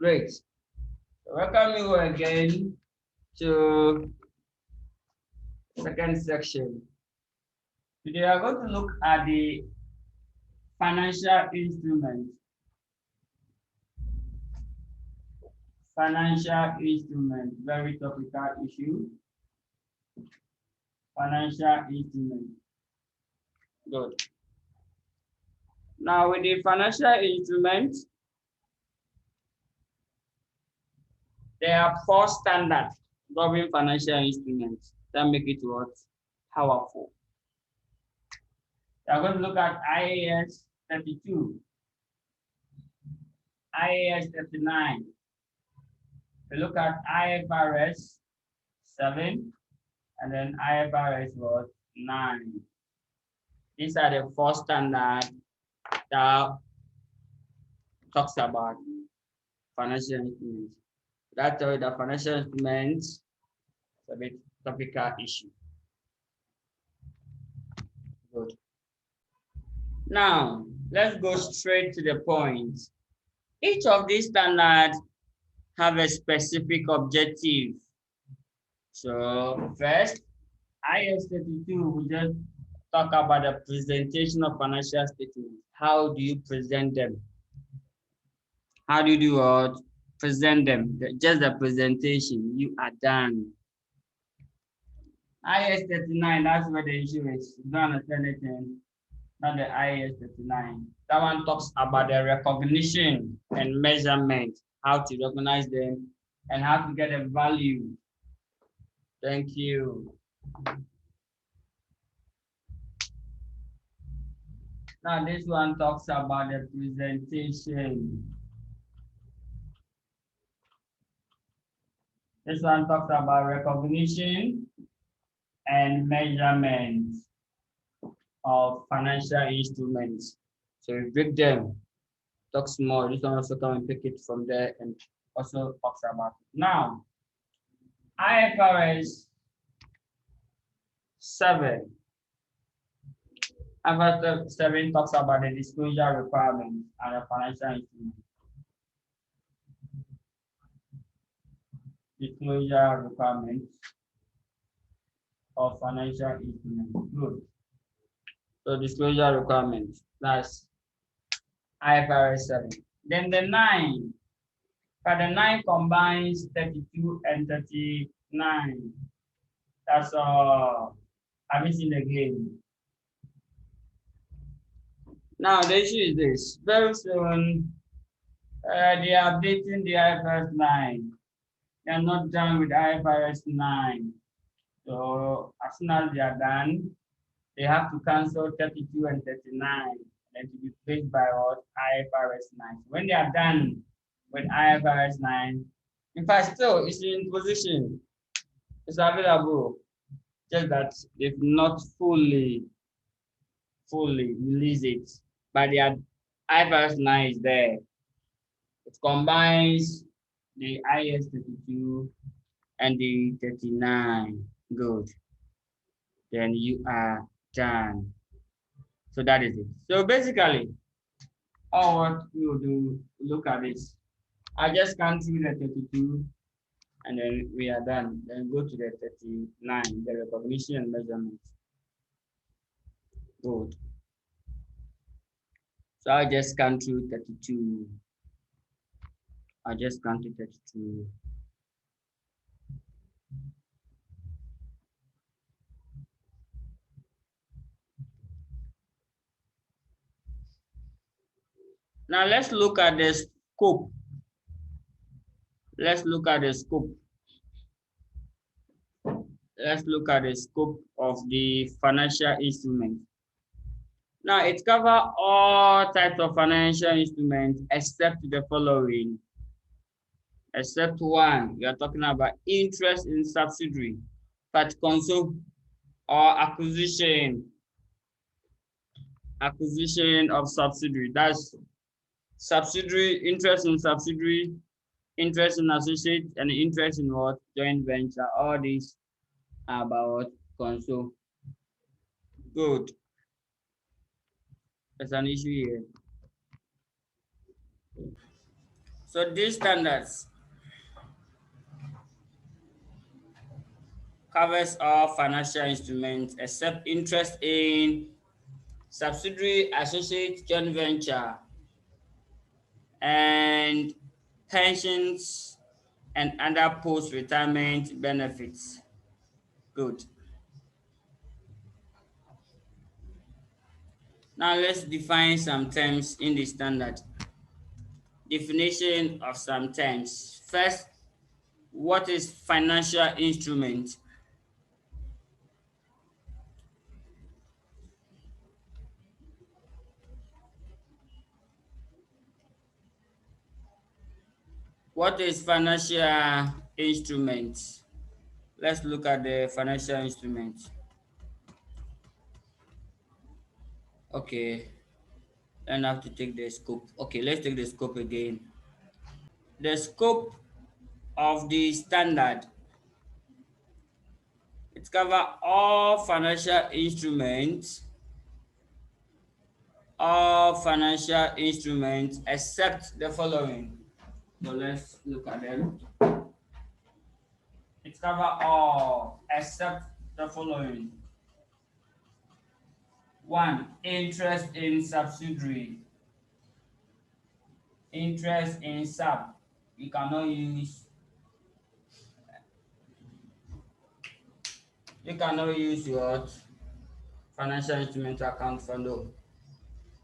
Great. So welcome you again to second section. Today we are going to look at the financial instruments. Financial instrument, very topical issue. Financial instrument. Good. Now with the financial instrument, there are 4 standards governing financial instruments that make it what? Powerful. We are going to look at IAS 32, IAS 39. We look at IFRS 7, and then IFRS 9. These are the 4 standards that talks about financial instruments. That's the financial instruments is a bit topical issue. Good. Now, let's go straight to the point. Each of these standards have a specific objective. So first, IAS 32, we just talk about the presentation of financial statements. How do you present them? How do you do what? Present them. Just the presentation, you are done. IAS 39, that's where the issue is. You don't understand anything, not the IAS 39. That one talks about the recognition and measurement, how to recognize them, and how to get a value. Thank you. Now this one talks about the presentation. This one talks about recognition and measurement of financial instruments. So we break them, talks more. This one also come and pick it from there and also talks about it. Now, IFRS 7. IFRS 7 talks about the disclosure requirements and the financial instruments. Disclosure requirements of financial instruments. Good. So disclosure requirements, that's IFRS 7. Then the 9. But the 9 combines 32 and 39. That's all. Have you seen the game? Now the issue is this. Very soon, they are updating the IFRS 9. They are not done with IFRS 9. So as soon as they are done, they have to cancel 32 and 39 and to be replaced by what? IFRS 9. So when they are done with IFRS 9, in fact, still it's in position, it's available, just that they've not fully released it. But the IFRS 9 is there. It combines the IAS 32 and the 39. Good. Then you are done. So that is it. So basically, all what we will do, look at this. I just count through the 32 and then we are done. Then go to the 39, the recognition and measurement. Good. So I just count through 32. I just counted 32. Now let's look at the scope. Let's look at the scope. Let's look at the scope of the financial instrument. Now it covers all types of financial instruments except the following. Except one, we are talking about interest in subsidiary, but console or acquisition of subsidiary. That's subsidiary, interest in subsidiary, interest in associate, and interest in what? Joint venture. All these are about console. Good. There's an issue here. So these standards covers all financial instruments except interest in subsidiary, associate, joint venture, and pensions and other post-retirement benefits. Good. Now let's define some terms in the standard. Definition of some terms. First, what is financial instrument? What is financial instrument? Let's look at the financial instrument. Okay, then I have to take the scope. Okay, let's take the scope again. The scope of the standard, it covers all financial instruments except the following. So let's look at them. It covers all except the following. One, interest in subsidiary. Interest in sub. You cannot use your financial instrument to account for no.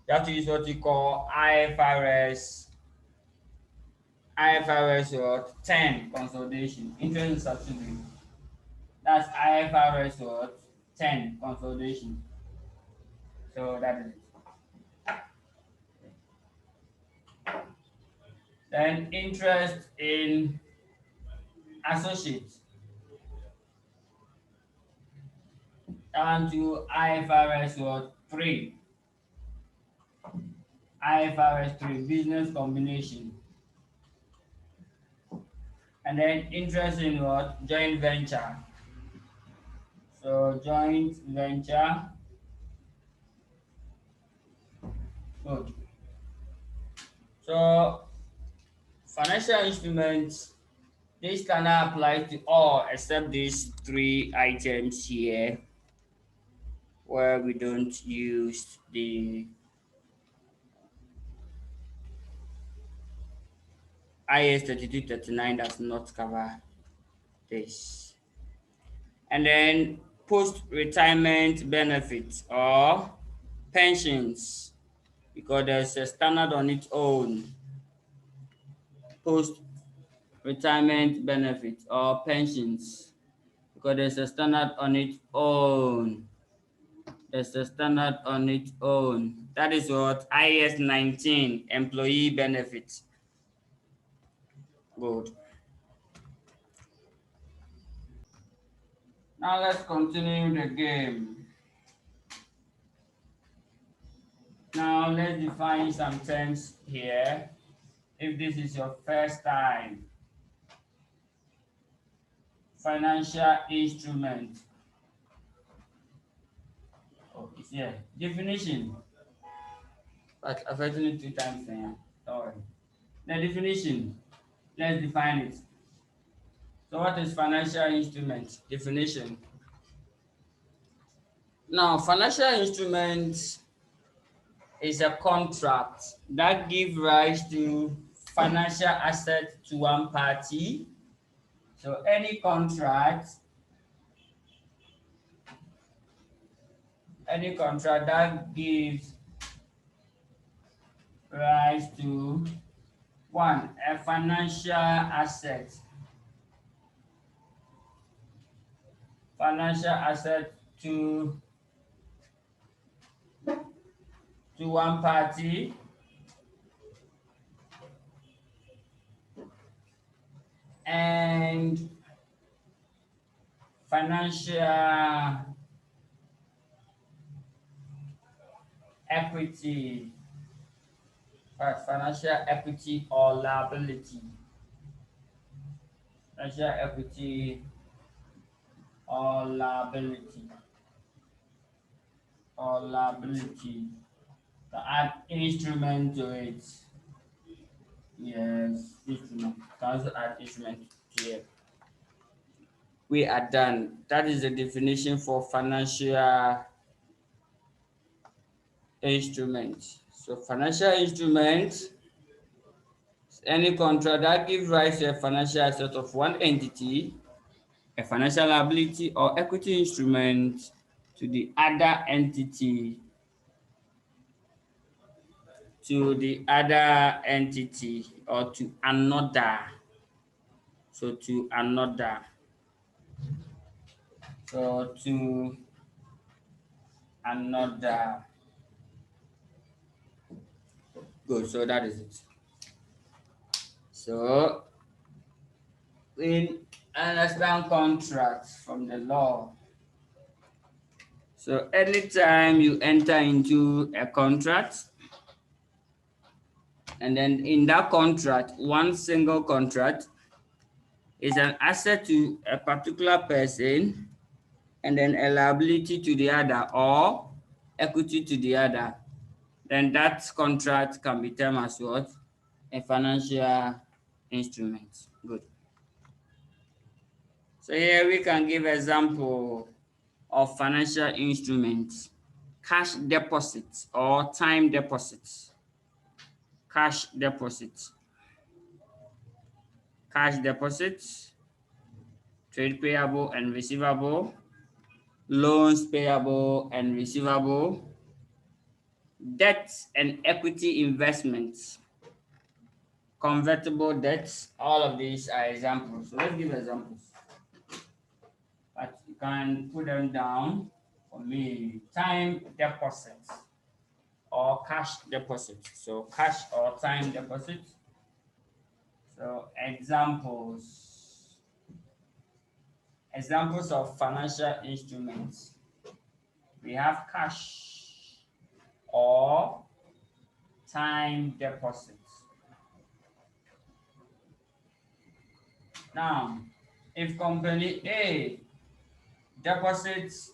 You have to use what you call IFRS what 10 consolidation. Interest in subsidiary. That's IFRS what 10 consolidation. So that is it. Then interest in associates down to IFRS what 3. IFRS 3 business combination. And then interest in what? Joint venture. So joint venture. Good. So financial instruments, this cannot apply to all except these three items here, where we don't use the IAS 3239 does not cover this. And then post-retirement benefits or pensions, because there's a standard on its own. Post-retirement benefits or pensions, because there's a standard on its own. There's a standard on its own. That is what IAS 19, employee benefits. Good. Now let's continue the game. Now let's define some terms here. If this is your first time, financial instrument. Oh, it's here. Definition. But I've written it 2 times now. Don't worry. The definition. Let's define it. So what is financial instrument? Definition. Now, financial instrument is a contract that gives rise to financial asset to one party. So any contract that gives rise to one, a financial asset to one party, and financial equity, financial equity or liability. Financial equity or liability. To add instrument to it. Yes, instrument. Can also add instrument here. We are done. That is the definition for financial instrument. So financial instrument, any contract that gives rise to a financial asset of one entity, a financial liability or equity instrument to the other entity, or to another. So to another. So to another. Good. So that is it. So we understand contracts from the law. So anytime you enter into a contract, and then in that contract, one single contract is an asset to a particular person and then a liability to the other or equity to the other, then that contract can be termed as what? A financial instrument. Good. So here we can give example of financial instruments. Cash deposits or time deposits. Cash deposits. Cash deposits, trade payable and receivable, loans payable and receivable, debt and equity investments, convertible debts. All of these are examples. So let's give examples. But you can put them down for me. Time deposits or cash deposits. So cash or time deposits. So examples. Examples of financial instruments. We have cash or time deposits. Now, if company A deposits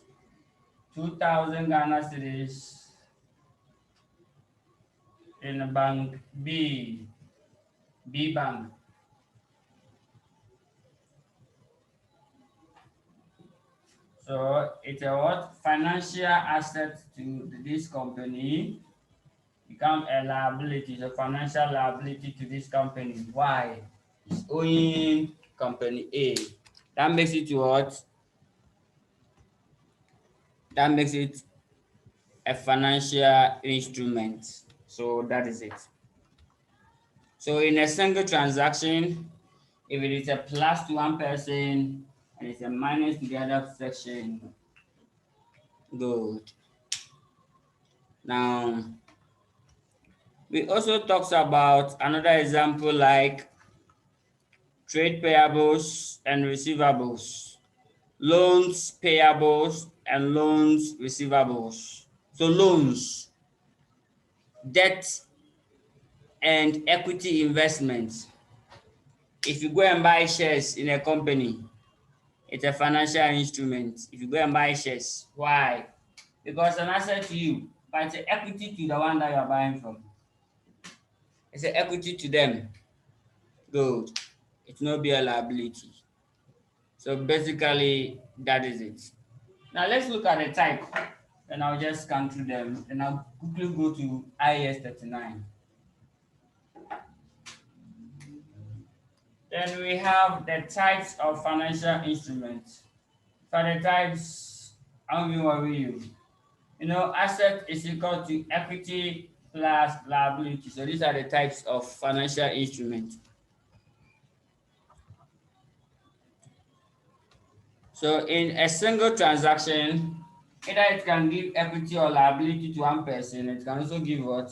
2,000 Ghana cedis in a bank B bank, so it's a what? Financial asset to this company become a liability, a financial liability to this company. Why? It's owing company A. That makes it what? That makes it a financial instrument. So that is it. So in a single transaction, if it is a plus to one person and it's a minus to the other section, good. Now, we also talked about another example like trade payables and receivables, loans payables and loans receivables. So loans, debt and equity investments. If you go and buy shares in a company, it's a financial instrument. If you go and buy shares, why? Because it's an asset to you, but it's an equity to the one that you are buying from. It's an equity to them. Good. It will not be a liability. So basically, that is it. Now let's look at the type, and I'll just scan through them, and I'll quickly go to IAS 39. Then we have the types of financial instruments. For the types, I won't worry you. You know, asset is equal to equity plus liability. So these are the types of financial instruments. So in a single transaction, either it can give equity or liability to one person. It can also give what?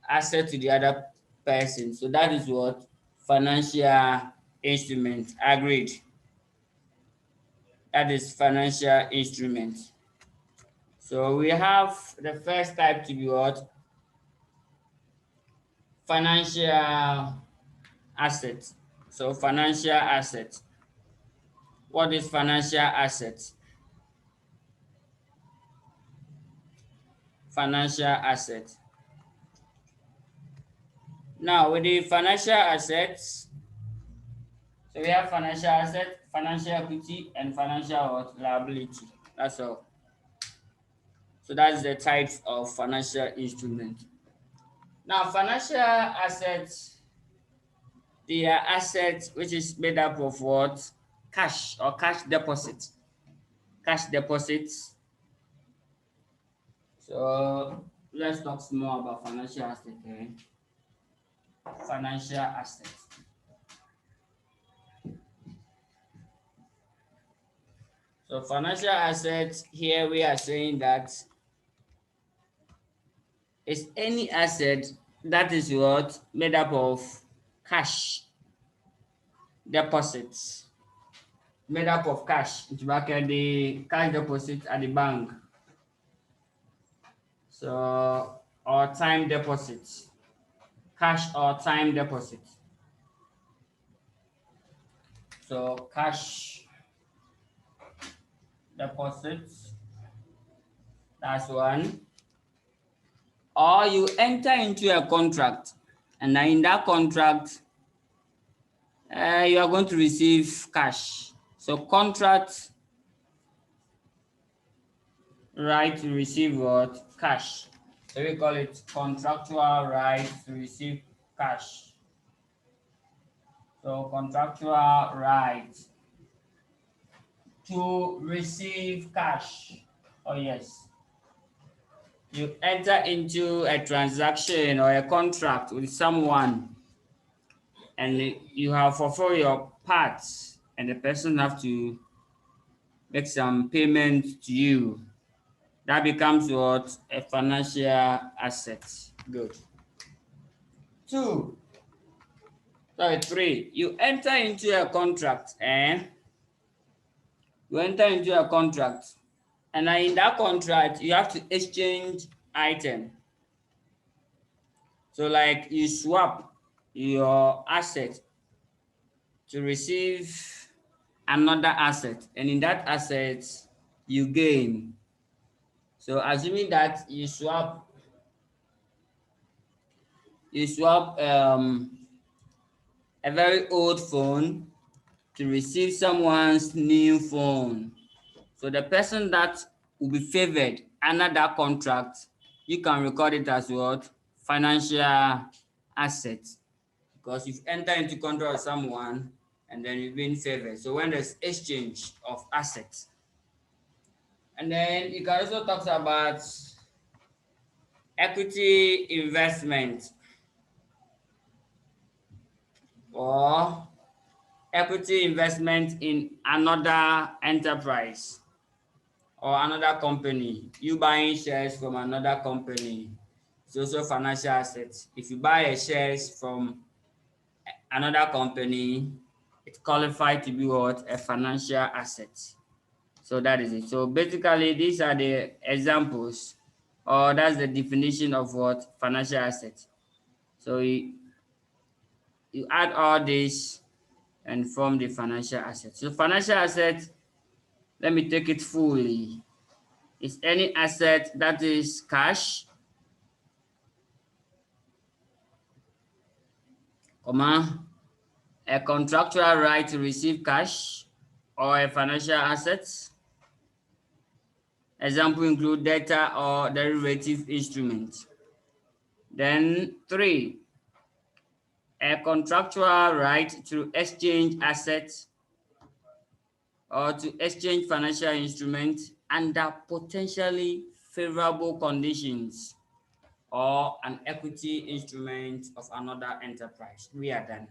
Asset to the other person. So that is what? Financial instrument. Agreed. That is financial instrument. So we have the first type to be what? Financial asset. So financial asset. What is financial asset? Financial asset. Now with the financial assets, so we have financial asset, financial equity, and financial liability. That's all. So that's the types of financial instrument. Now financial assets, they are assets which is made up of what? Cash or cash deposit. Cash deposits. So let's talk more about financial assets. Okay? Financial assets. So financial assets, here we are saying that it's any asset that is what? Made up of cash deposits. Made up of cash. It's back at the cash deposit at the bank. So, or time deposits. Cash or time deposits. So, cash deposits. That's one. Or you enter into a contract, and in that contract, you are going to receive cash. So, contract right to receive what? Cash. So we call it contractual right to receive cash. So contractual right to receive cash. Oh yes. You enter into a transaction or a contract with someone and you have fulfilled your parts and the person have to make some payment to you. That becomes what? A financial asset. Good. Two, sorry, three, you enter into a contract and you enter into a contract and in that contract you have to exchange item. So like you swap your asset to receive another asset and in that asset you gain. So assuming that you swap a very old phone to receive someone's new phone. So the person that will be favored under that contract, you can record it as what? Financial asset. Because you've entered into contract with someone and then you've been favored. So when there's exchange of assets. And then you can also talk about equity investment or equity investment in another enterprise or another company. You buying shares from another company. It's also financial assets. If you buy a shares from another company, it's qualified to be what? A financial asset. So that is it. So basically, these are the examples, or that's the definition of what? Financial asset. So you add all this and form the financial asset. So financial asset, let me take it fully. It's any asset that is cash, comma, a contractual right to receive cash or a financial asset. Example include data or derivative instrument. Then three, a contractual right to exchange assets or to exchange financial instruments under potentially favorable conditions or an equity instrument of another enterprise. We are done.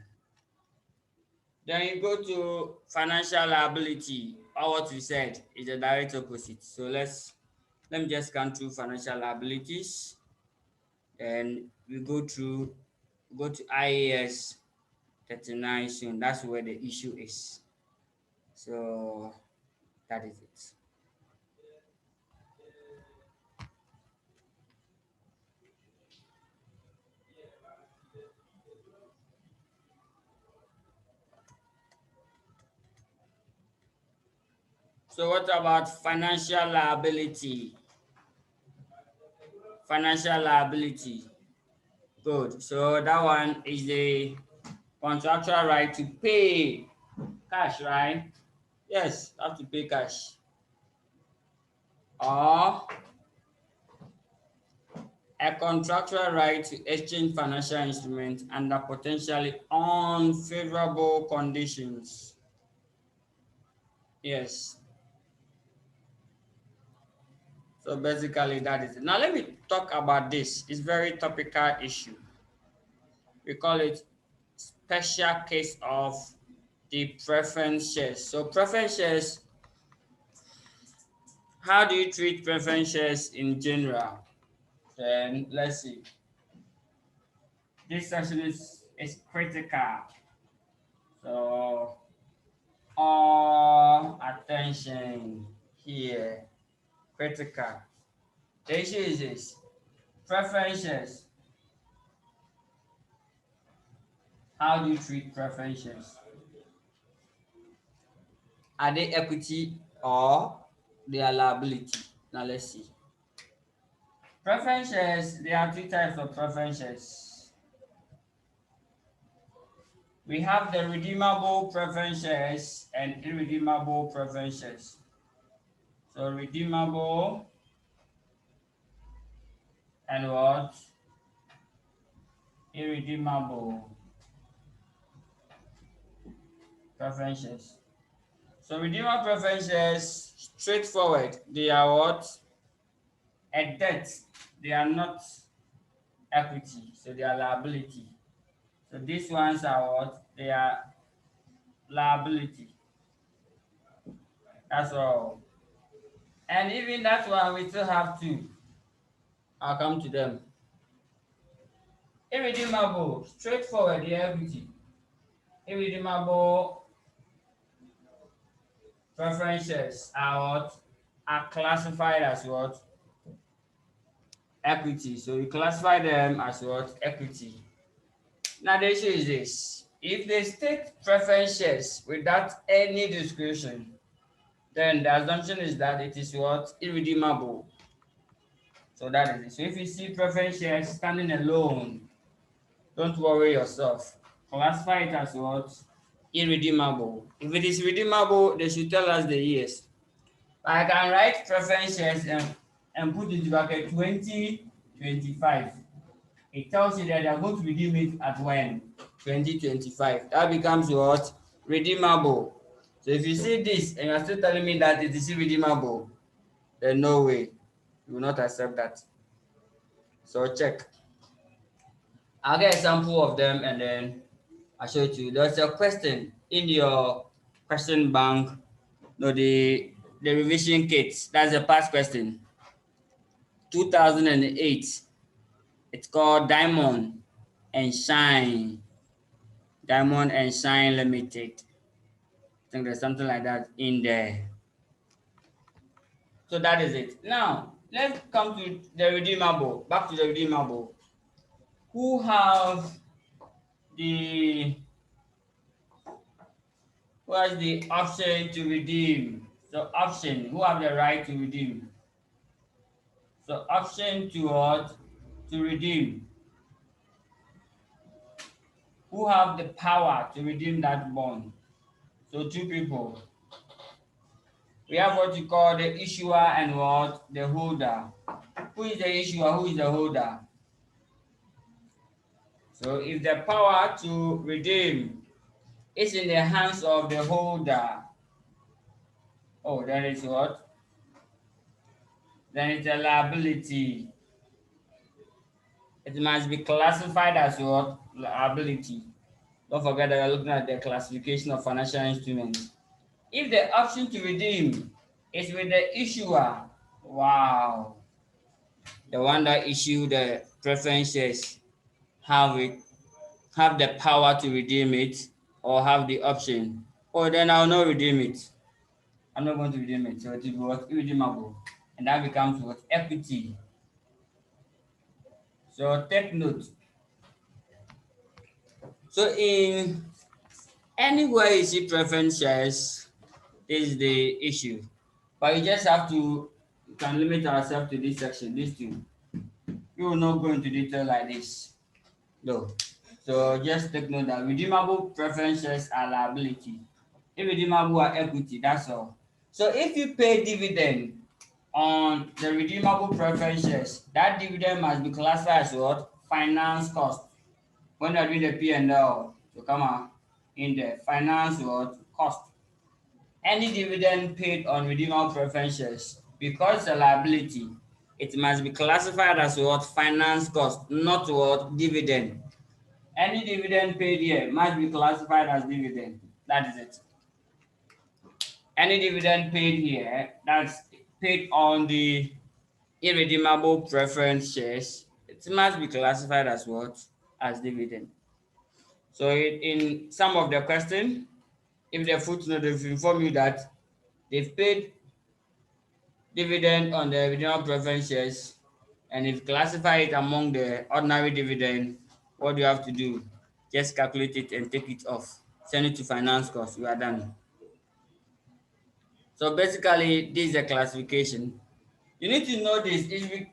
Then you go to financial liability, or what we said is the direct opposite. So let me just scan through financial liabilities and we go to IAS 39 soon. That's where the issue is. So that is it. So what about financial liability? Financial liability. Good. So that one is the contractual right to pay cash, right? Yes, have to pay cash. Or a contractual right to exchange financial instruments under potentially unfavorable conditions. Yes. So basically that is it. Now let me talk about this. It's very topical issue. We call it special case of the preference shares. So preference shares, how do you treat preference shares in general? Then let's see. This section is critical. So all attention here. Critical. The issue is this. Preference shares. How do you treat preference shares? Are they equity or they are liability? Now let's see. Preference shares, there are three types of preference shares. We have the redeemable preference shares and irredeemable preference shares. So redeemable and what? Irredeemable preference shares. So redeemable preference shares, straightforward. They are what? A debt. They are not equity, so they are liability. So these ones are what? They are liability. That's all. And even that one, we still have two. I'll come to them. Irredeemable, straightforward, the equity. Irredeemable preferences are what? Are classified as what? Equity. So we classify them as what? Equity. Now the issue is this. If they state preference shares without any description, then the assumption is that it is what? Irredeemable. So that is it. So if you see preference shares standing alone, don't worry yourself. Classify it as what? Irredeemable. If it is redeemable, they should tell us the years. I can write preference shares and put into bracket 2025. It tells you that they are going to redeem it at when? 2025. That becomes what? Redeemable. So if you see this and you are still telling me that it is irredeemable, then no way. You will not accept that. So check. I'll get a sample of them and then I'll show it to you. There's a question in your question bank. No, the revision kits. That's a past question. 2008. It's called Diamond and Shine. Diamond and Shine Limited. I think there's something like that in there. So that is it. Now, let's come to the redeemable. Back to the redeemable. Who have the who has the option to redeem? So option, who have the right to redeem? So option to what? To redeem. Who have the power to redeem that bond? So two people. We have what you call the issuer and what? The holder. Who is the issuer? Who is the holder? So if the power to redeem is in the hands of the holder, oh, that is what? Then it's a liability. It must be classified as what? Liability. Don't forget that we're looking at the classification of financial instruments. If the option to redeem is with the issuer, wow, the one that issued the preferences have the power to redeem it or have the option. Oh, then I'll not redeem it. I'm not going to redeem it. So it will be what? Irredeemable. And that becomes what? Equity. So take note. So in anywhere you see preference shares, this is the issue. But you just have to, you can limit ourselves to this section, these two. We will not go into detail like this. No. So just take note that redeemable preference shares are liability. Irredeemable are equity, that's all. So if you pay dividend on the redeemable preference shares, that dividend must be classified as what? Finance cost. When you're doing the P&L, to come out in the finance what? Cost. Any dividend paid on redeemable preference shares, because it's a liability, it must be classified as what? Finance cost, not what? Dividend. Any dividend paid here must be classified as dividend. That is it. Any dividend paid here, that's paid on the irredeemable preference shares, it must be classified as what? As dividend. So in some of the question, if the footnote they've informed you that they've paid dividend on the irredeemable preference shares, and if classify it among the ordinary dividend, what do you have to do? Just calculate it and take it off. Send it to finance cost. You are done. So basically, this is a classification. You need to know this. If you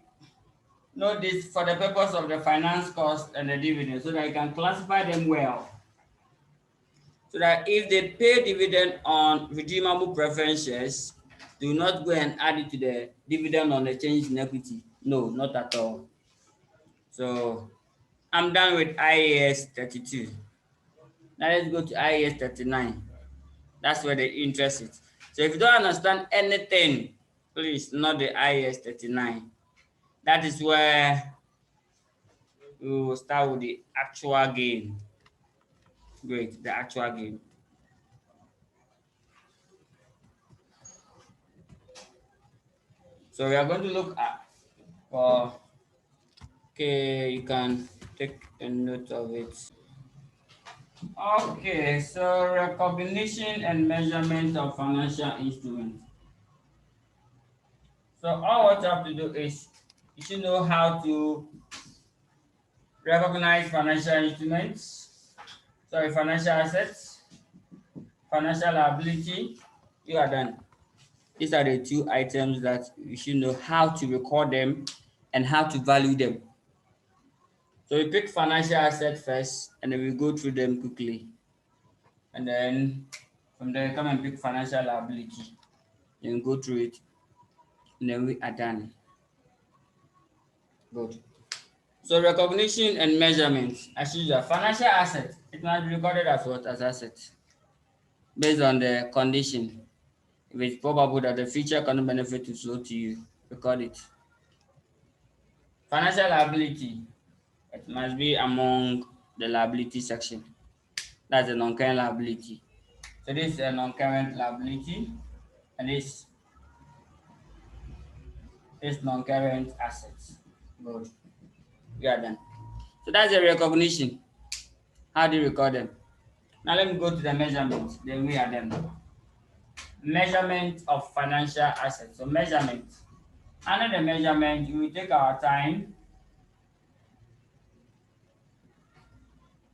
know this for the purpose of the finance cost and the dividend, so that you can classify them well. So that if they pay dividend on redeemable preference shares, do not go and add it to the dividend on the change in equity. No, not at all. So I'm done with IAS 32. Now let's go to IAS 39. That's where the interest is. So if you don't understand anything, please not the IAS 39. That is where we will start with the actual game. Great, the actual game. So we are going to look at okay, you can take a note of it. Okay, so recognition and measurement of financial instruments. So all what you have to do is you should know how to recognize financial instruments, sorry, financial assets, financial liability. You are done. These are the two items that you should know how to record them and how to value them. So we pick financial assets first, and then we go through them quickly. And then from there, come and pick financial liability. Then go through it, and then we are done. Good. So recognition and measurement. As usual, financial asset, it must be recorded as what? As asset. Based on the condition. If it's probable that the future economic benefit will flow to you, record it. Financial liability, it must be among the liability section. That's a non-current liability. So this is a non-current liability, and this is non-current assets. Good. We are done. So that's the recognition. How do you record them? Now let me go to the measurement. Then we are done. Measurement of financial assets. So measurement. Under the measurement, we will take our time.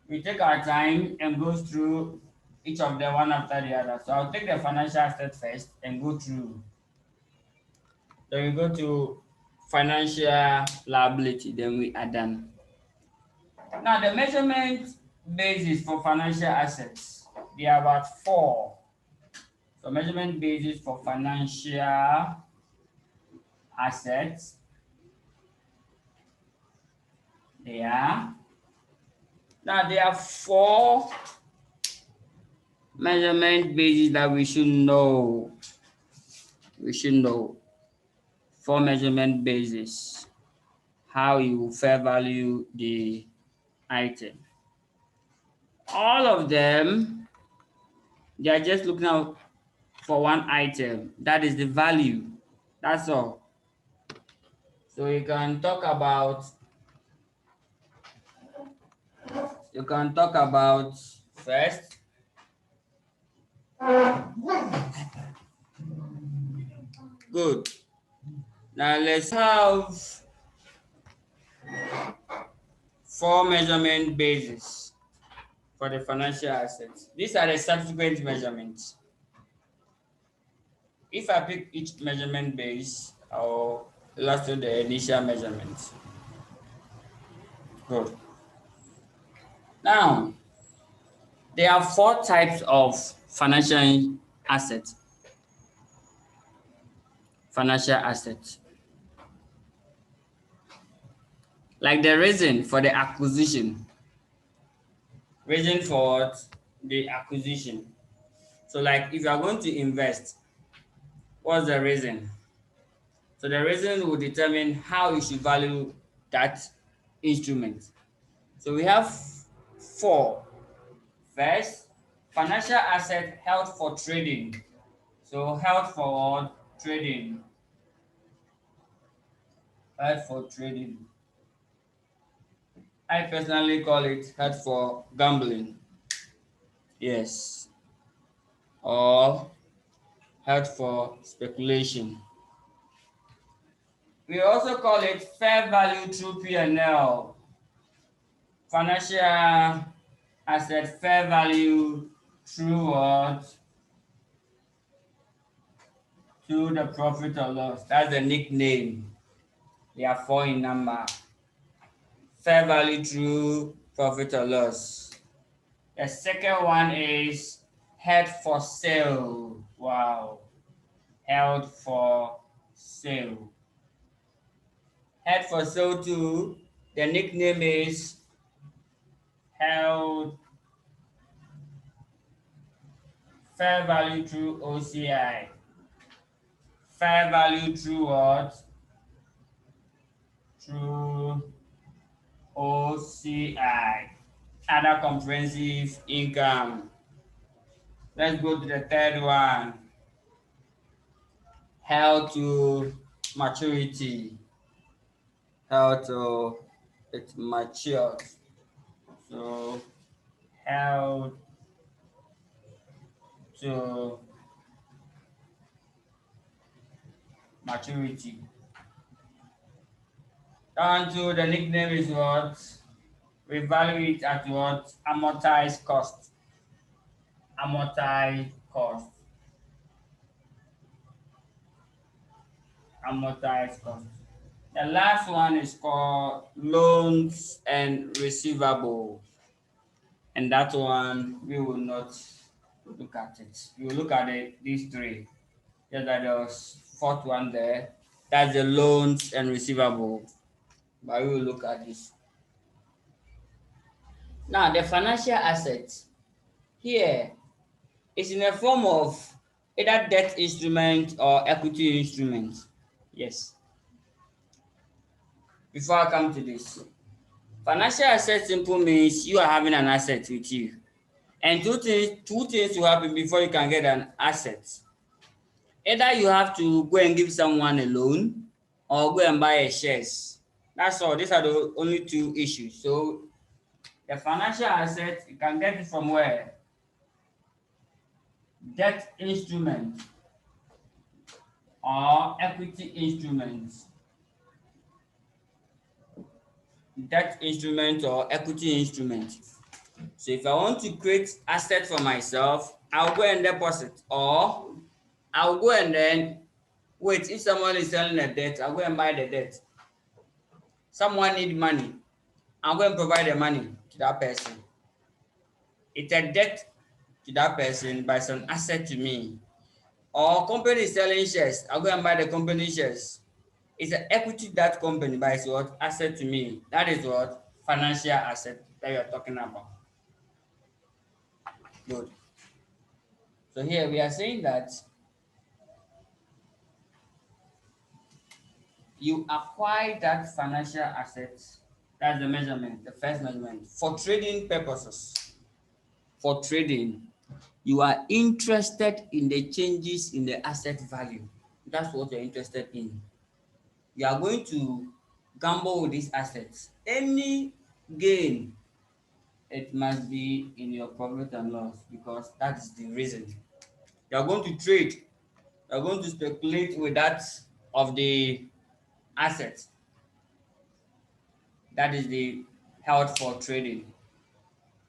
We take our time and go through each of them one after the other. So I'll take the financial asset first and go through. Then we go to financial liability. Then we are done. Now the measurement basis for financial assets, they are about four. So measurement basis for financial assets, they are. Now there are four measurement basis that we should know. We should know four measurement basis. How you fair value the item. All of them, they are just looking out for one item. That is the value. That's all. So you can talk about first. Good. Now let's have four measurement bases for the financial assets. These are the subsequent measurements. If I pick each measurement base, I'll illustrate the initial measurements. Good. Now, there are 4 types of financial assets. Financial assets. Like the reason for the acquisition. Reason for the acquisition. So like if you are going to invest, what's the reason? So the reason will determine how you should value that instrument. So we have 4. First, financial asset held for trading. So held for trading. Held for trading. I personally call it held for gambling. Yes. Or held for speculation. We also call it fair value through P&L. Financial asset fair value through what? Through the profit or loss. That's the nickname. They are 4 in number. Fair value through profit or loss. The second one is held for sale. Wow. Held for sale. Held for sale too. The nickname is held fair value through OCI. Fair value through what? Through OCI. Other comprehensive income. Let's go to the third one. Held to maturity. Held to it matures. So held to maturity. Down to the nickname is what? We value it at what? Amortized cost. Amortized cost. Amortized cost. The last one is called loans and receivable. And that one we will not look at it. We will look at these 3. Just that there was 4th one there. That's the loans and receivable. But we will look at this. Now the financial assets here is in a form of either debt instrument or equity instrument. Yes. Before I come to this, financial asset simple means you are having an asset with you. And two things will happen before you can get an asset. Either you have to go and give someone a loan or go and buy a shares. That's all. These are the only 2 issues. So the financial asset, you can get it from where? Debt instrument or equity instruments. Debt instrument or equity instrument. So if I want to create asset for myself, I'll go and deposit, or I'll go and then wait. If someone is selling a debt, I'll go and buy the debt. Someone need money, I'll go and provide the money to that person. It's a debt to that person, but it's an asset to me. Or company is selling shares, I'll go and buy the company shares. It's an equity to that company, but it's what? Asset to me. That is what? Financial asset that you're talking about. Good. So here we are saying that you acquire that financial asset, that's the measurement, the first measurement, for trading purposes. For trading, you are interested in the changes in the asset value. That's what you're interested in. You are going to gamble with these assets. Any gain, it must be in your profit and loss, because that's the reason. You are going to trade. You are going to speculate with that of the assets. That is the held for trading.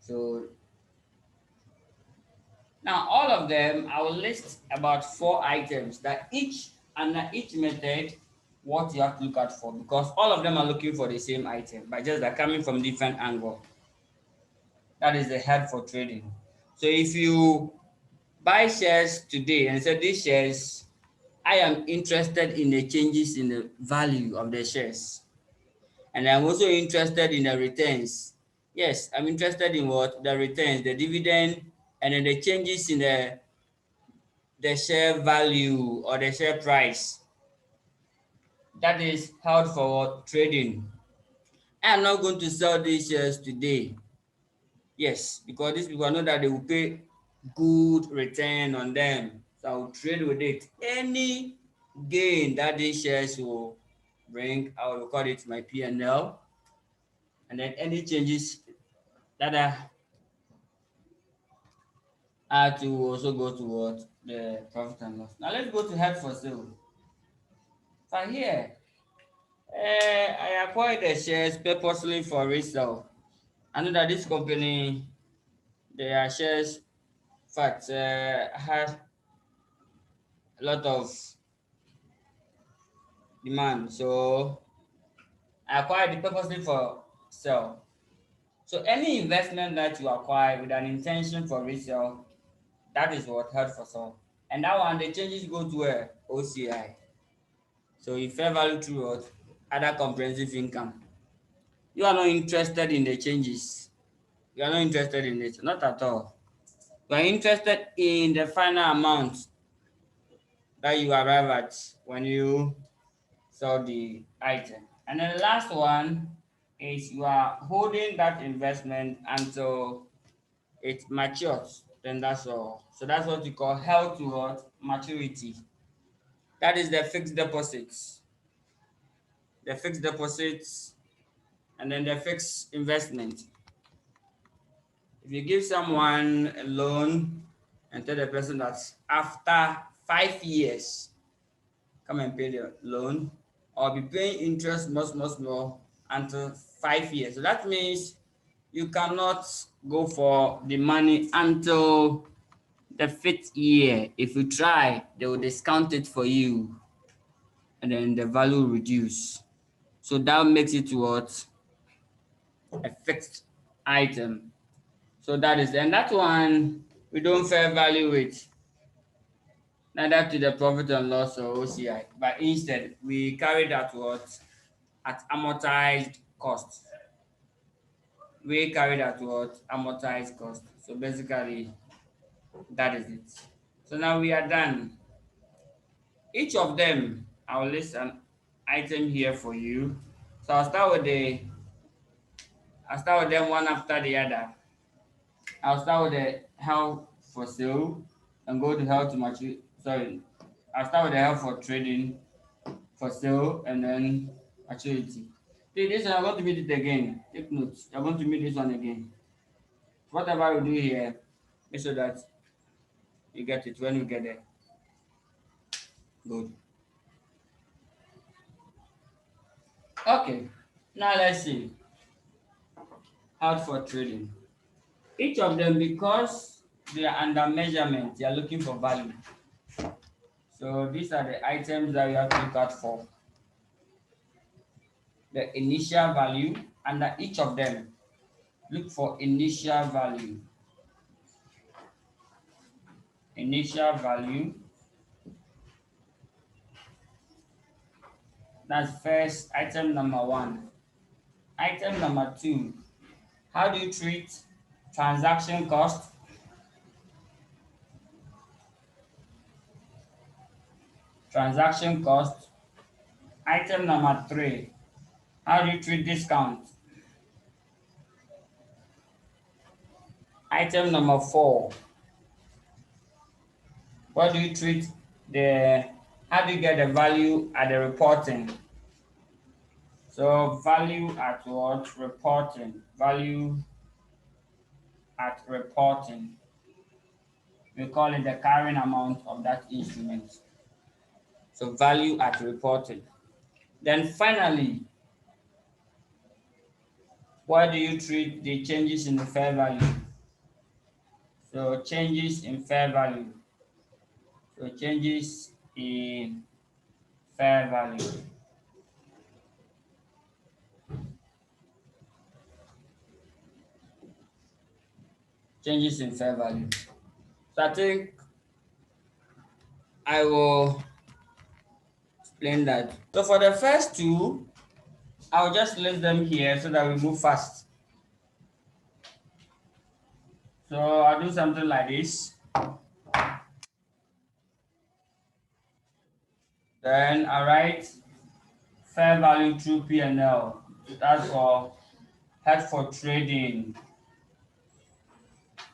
So now all of them, I will list about 4 items that under each method, what you have to look out for, because all of them are looking for the same item, but just they're coming from different angle. That is the head for trading. So if you buy shares today and say these shares, I am interested in the changes in the value of the shares. And I'm also interested in the returns. Yes, I'm interested in what? The returns, the dividend, and then the changes in the share value or the share price. That is held for trading. I am not going to sell these shares today. Yes, because these people know that they will pay good return on them. So I will trade with it. Any gain that these shares will bring, I will record it my P&L. And then any changes that are to also go toward the profit and loss. Now let's go to head for sale. So here, I acquired the shares purposely for resale. I know that this company, their shares, in fact, have a lot of demand. So I acquired it purposely for sale. So any investment that you acquire with an intention for resale, that is what held for sale. And that one, the changes go to where? OCI. So you fair value through what? Other comprehensive income. You are not interested in the changes. You are not interested in it. Not at all. You are interested in the final amount that you arrive at when you sell the item. And then the last one is you are holding that investment until it matures. Then that's all. So that's what you call held to what? Maturity. That is the fixed deposits. The fixed deposits and then the fixed investment. If you give someone a loan and tell the person that after 5 years, come and pay the loan, or be paying interest more until 5 years. So that means you cannot go for the money until the fifth year. If you try, they will discount it for you and then the value will reduce. So that makes it what? A fixed item. So that is, and that one, we don't fair value it, neither to the profit and loss or OCI, but instead we carry that what? At amortized cost. We carry that what? Amortized cost. So basically, that is it. So now we are done. Each of them, I'll list an item here for you. So I'll start with them one after the other. I'll start with the held for sale and go to held to mature. Sorry, I'll start with the held for trading, for sale, and then maturity. Okay, this one I'm going to meet it again. Take notes. You're going to meet this one again. Whatever we do here, make sure that you get it when you get there. Good. Okay. Now let's see. Held for trading. Each of them, because they are under measurement, they are looking for value. So these are the items that you have to look out for. The initial value under each of them. Look for initial value. Initial value. That's first item number one. Item number two. How do you treat transaction cost? Transaction cost. Item number three. How do you treat discount? Item number four. What do you treat the, how do you get the value at the reporting? So value at what? Reporting. Value at reporting. We call it the carrying amount of that instrument. So value at reporting. Then finally, why do you treat the changes in the fair value? So changes in fair value. So changes in fair value. changes in fair value. So I think I will explain that. So for the first two, I'll just list them here so that we move fast. So I'll do something like this. Then I write fair value through P&L. That's for head for trading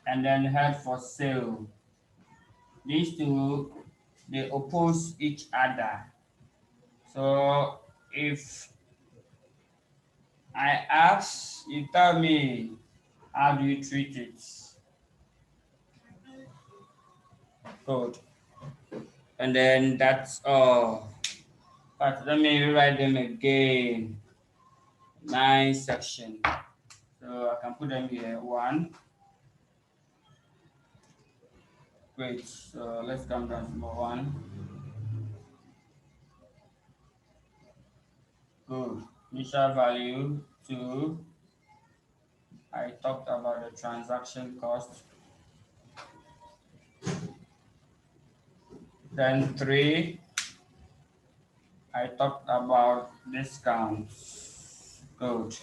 and then head for sale. These two, they oppose each other. So if I ask, you tell me, how do you treat it? Good. And then that's all. But let me rewrite them again. 9 section. So I can put them here. 1. Great. So let's come down to number 1. Good. Initial value. 2. I talked about the transaction cost. Then 3. I talked about discounts. Good.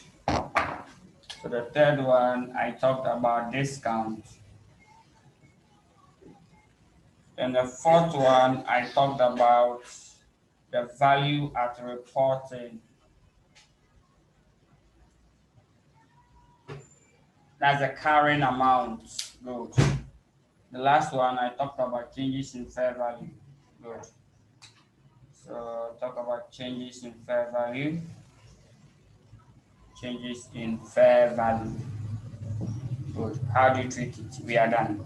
So the third one, I talked about discount. Then the fourth one, I talked about the value at reporting. That's the carrying amount. Good. The last one, I talked about changes in fair value. Good. So talk about changes in fair value. Changes in fair value. Good. How do you treat it? We are done.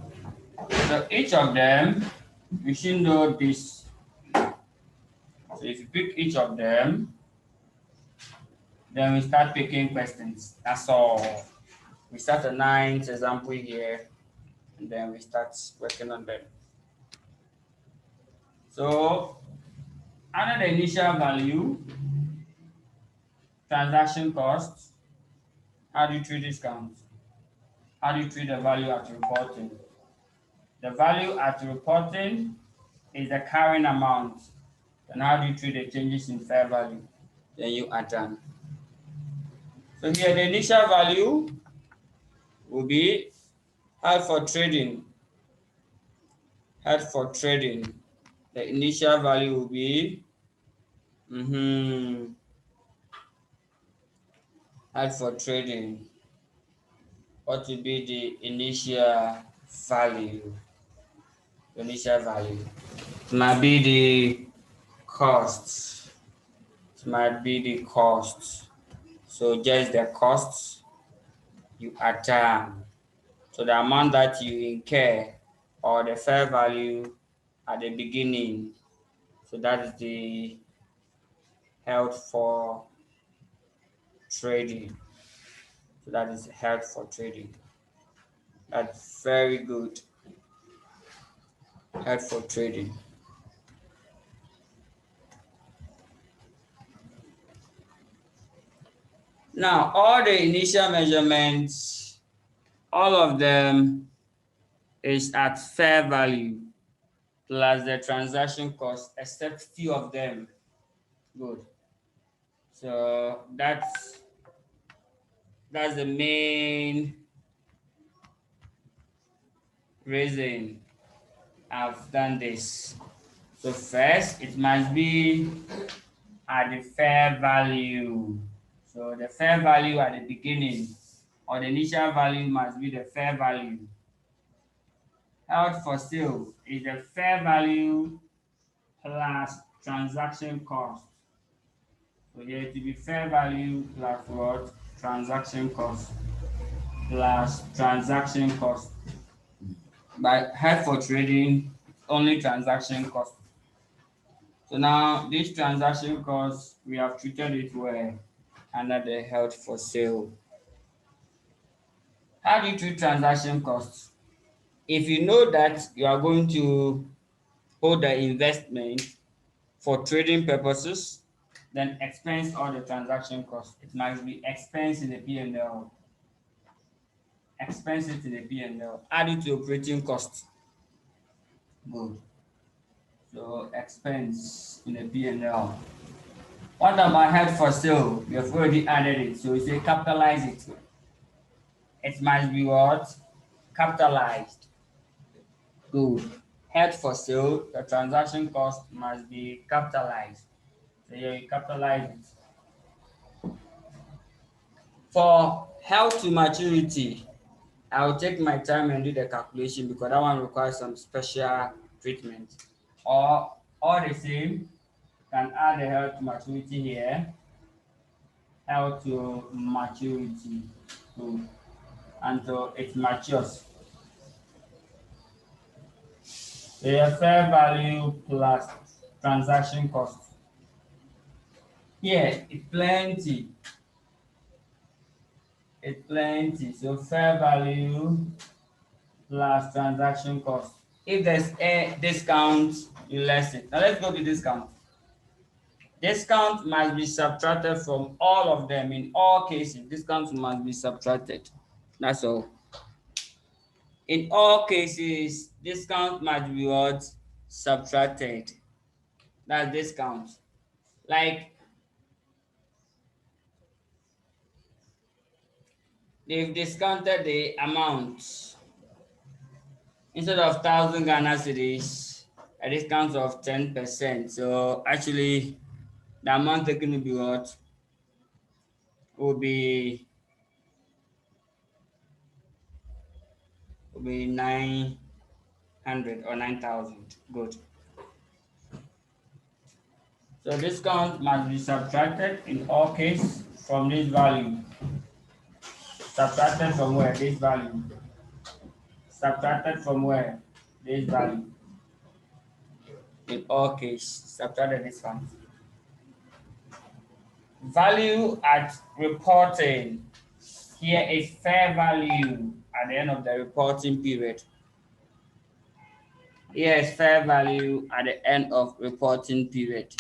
So each of them, you should know this. So if you pick each of them, then we start picking questions. That's all. We start a 9th example here, and then we start working on them. So under the initial value, transaction costs, how do you treat discounts? How do you treat the value at reporting? The value at reporting is the carrying amount. And how do you treat the changes in fair value? Then you add them. So here the initial value will be held for trading. Held for trading. The initial value will be held for trading. What will be the initial value? The initial value. It might be the costs. It might be the costs. So just the costs you attach. So the amount that you incur or the fair value at the beginning. So that is the held for trading. So that is held for trading. That's very good. Held for trading. Now, all the initial measurements, all of them is at fair value plus the transaction cost, except few of them. Good. So that's the main reason I've done this. So first, it must be at the fair value. So the fair value at the beginning or the initial value must be the fair value. Held for sale is the fair value plus transaction cost. So here it will be fair value plus what? Transaction cost plus transaction cost. But held for trading, only transaction cost. So now this transaction cost, we have treated it well under the held for sale. How do you treat transaction costs? If you know that you are going to hold the investment for trading purposes, then expense all the transaction costs. It must be expense in the P&L. expense it in the P&L, add it to operating cost. Good. So expense in the P&L. What about held for sale? We have already added it. So we say capitalize it. It must be what? Capitalized. Good. Held for sale, the transaction cost must be capitalized. So you capitalize it. For held to maturity, I'll take my time and do the calculation because that one requires some special treatment. Or all the same, can add the held to maturity here. Held to maturity. Good. Until it matures. The fair value plus transaction cost. Here, it's plenty. It's plenty. So fair value plus transaction cost. If there's a discount, you less it. Now let's go to discount. Discount must be subtracted from all of them. In all cases, discount must be subtracted. That's all. In all cases, discount must be what? Subtracted. That's discount. Like they've discounted the amount. Instead of 1,000 Ghana cedis, a discount of 10%. So actually, the amount taken will be what? Will be 900 or 9,000. Good. So discount must be subtracted in all cases from this value. Subtracted from where? This value. Subtracted from where? This value. In all cases, subtracted discount. Value at reporting. Here is fair value at the end of the reporting period. Here is fair value at the end of reporting period.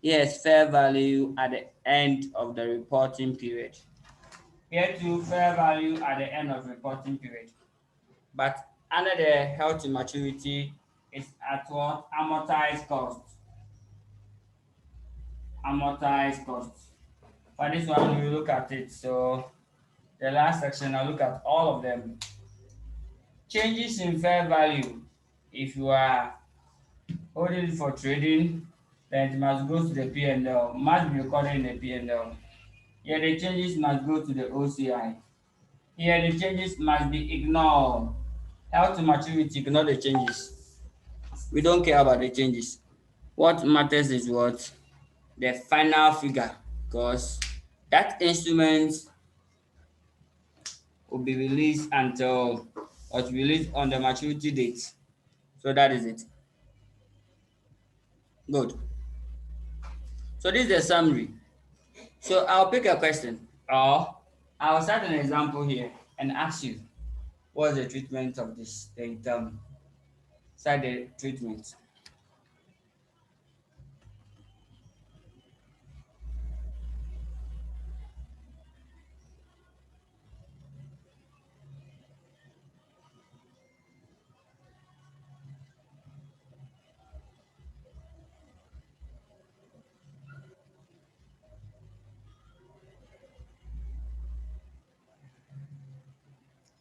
Here is fair value at the end of the reporting period. Here too, fair value at the end of reporting period. But under the held to maturity, it's at what? Amortized cost. Amortized cost. For this one, we look at it. So the last section, I'll look at all of them. Changes in fair value. If you are holding it for trading, then it must go to the P&L, must be recorded in the P&L. Here the changes must go to the OCI. Here the changes must be ignored. Held to maturity, ignore the changes. We don't care about the changes. What matters is what? The final figure, because that instrument will be released until or to be released on the maturity date. So that is it. Good. So this is the summary. So I'll pick a question or I'll start an example here and ask you what's the treatment of this? Then tell me. Start the treatment.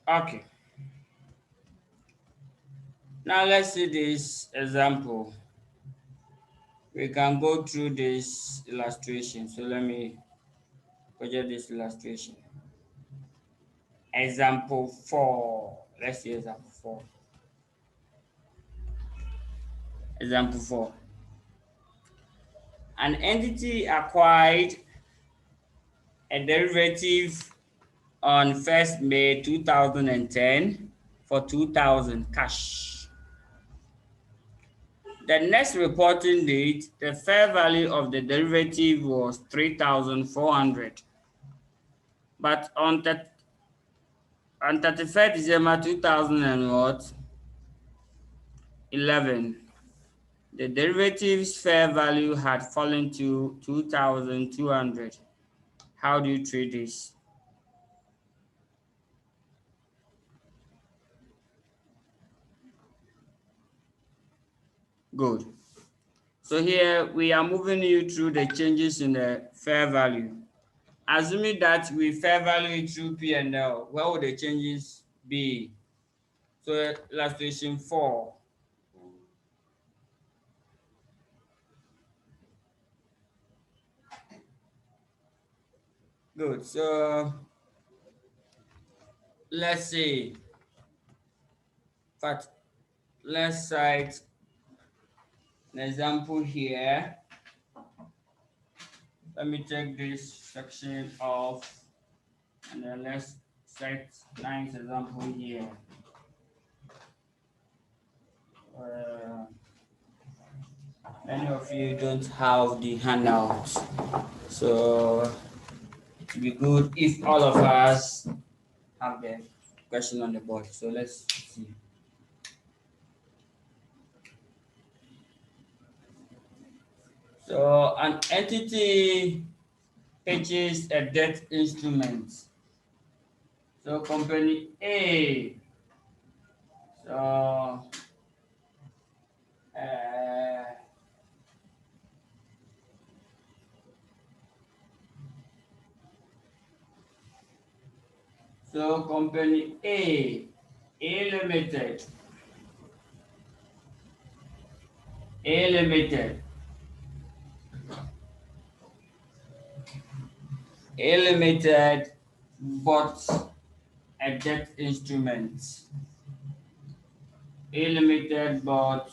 Okay. Now let's see this example. We can go through this illustration. So let me project this illustration. Example 4. Let's see example 4. Example 4. An entity acquired a derivative on 1st May 2010 for 2,000 cash. The next reporting date, the fair value of the derivative was 3,400. But on 31st December 2011, the derivative's fair value had fallen to 2,200. How do you treat this? Good. So here we are moving you through the changes in the fair value. Assuming that we fair value it through P&L, what would the changes be? So illustration 4. Good. So let's say, but let's cite an example here. Let me take this section off, and then let's cite nice example here. Many of you don't have the handout, so it would be good if all of us have the question on the board. So let's see. So an entity purchased a debt instrument. So company A. So company A Limited, A Limited, A Limited bought a debt instrument. A Limited bought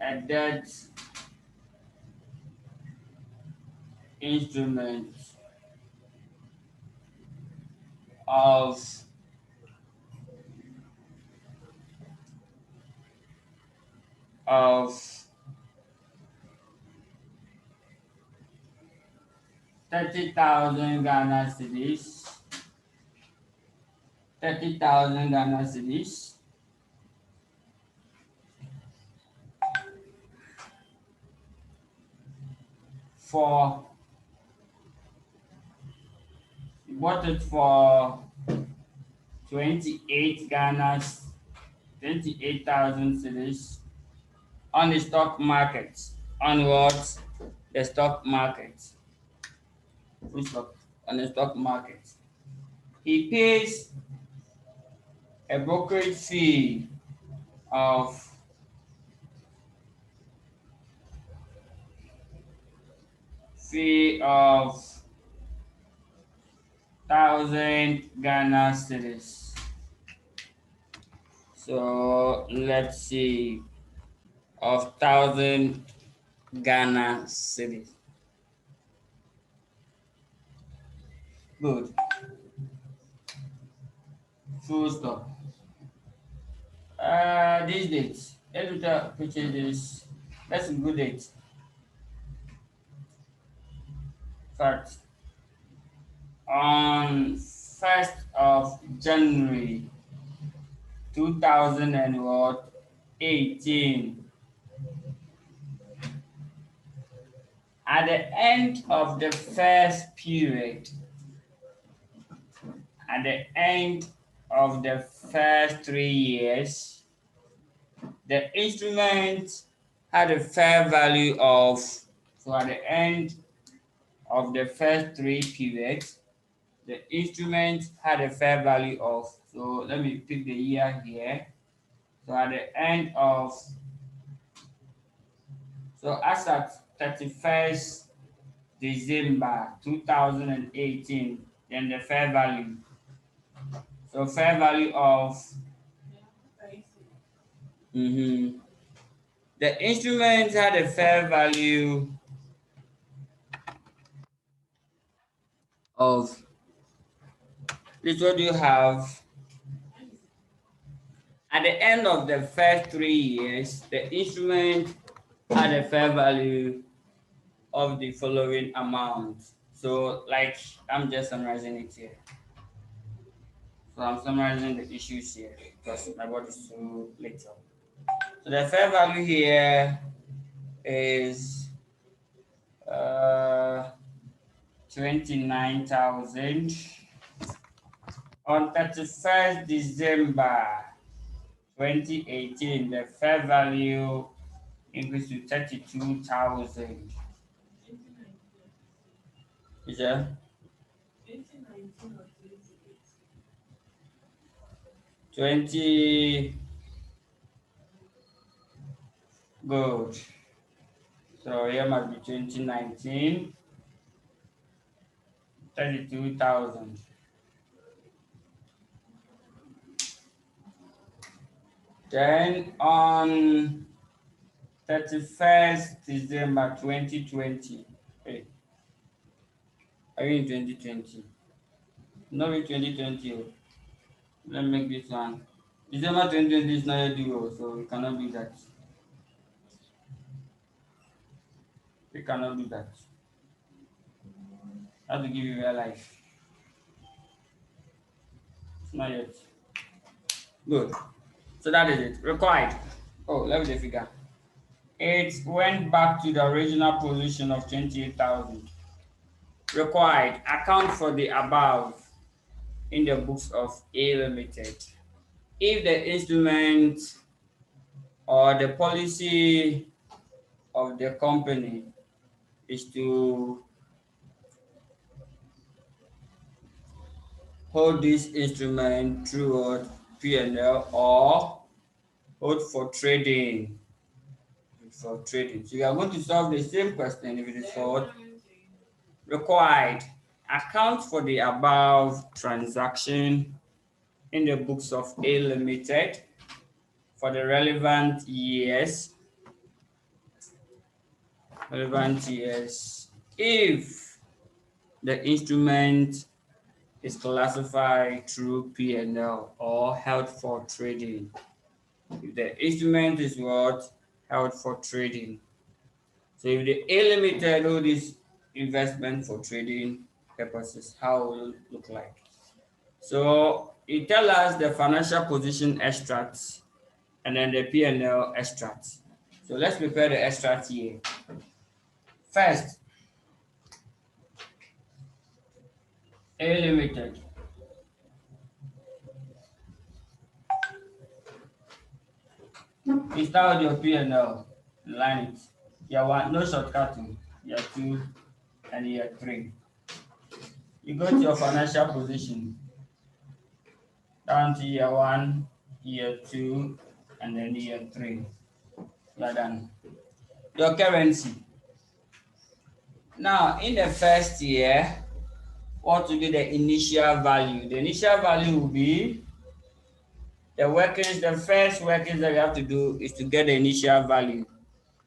a debt instrument of of 30,000 Ghana cedis, 30,000 Ghana cedis for, bought it for 28,000 cedis on the stock market. On what? The stock market. Which stock? On the stock market. He pays a brokerage fee of 1,000 Ghana cedis. So let's see, of 1,000 Ghana cedis. Good. Full stop. These dates. Let's purchase this. That's a good date. Fact. On 1st of January 2018. At the end of the first period, at the end of the first 3 years, the instrument had a fair value of, so at the end of the first 3 periods, the instrument had a fair value of, so let me pick the year here. So at the end of, so as at 31st December 2018, then the fair value. So fair value of the instrument had a fair value of, this what you have. At the end of the first 3 years, the instrument had a fair value of the following amount. So like, I'm just summarizing it here. So I'm summarizing the issues here because my board is too little. So the fair value here is 29,000 On 31st December 2018, the fair value increased to 32,000. Is that 20? Good. So here must be 2019, 32,000. Then on 31st December 2020. Hey, are you in 2020? No, in 2020. Let me make this one. December 2020 is not a due, so we cannot do that. We cannot do that. I have to give you real life. It's not yet. Good. So that is it. Required. Oh, let me the figure. It went back to the original position of 28,000. Required. Account for the above in the books of A Limited. If the instrument or the policy of the company is to hold this instrument through P&L or hold for trading. For trading. So you are going to solve the same question if it is for required. Account for the above transaction in the books of A Limited for the relevant years. If the instrument is classified through P&L or held for trading. If the instrument is what? Held for trading. So if the A Limited hold this investment for trading purposes, how will it look like? So it tells us the financial position extracts and then the P&L extracts. So let's prepare the extract here. First, A Limited. You start with your P&L, line it. Year one, no shortcutting. Year two and year three. You go to your financial position, down to year one, year two, and then year three. You are done. Your currency. Now, in the first year, what will be the initial value? The initial value will be the workings, the first workings that you have to do is to get the initial value.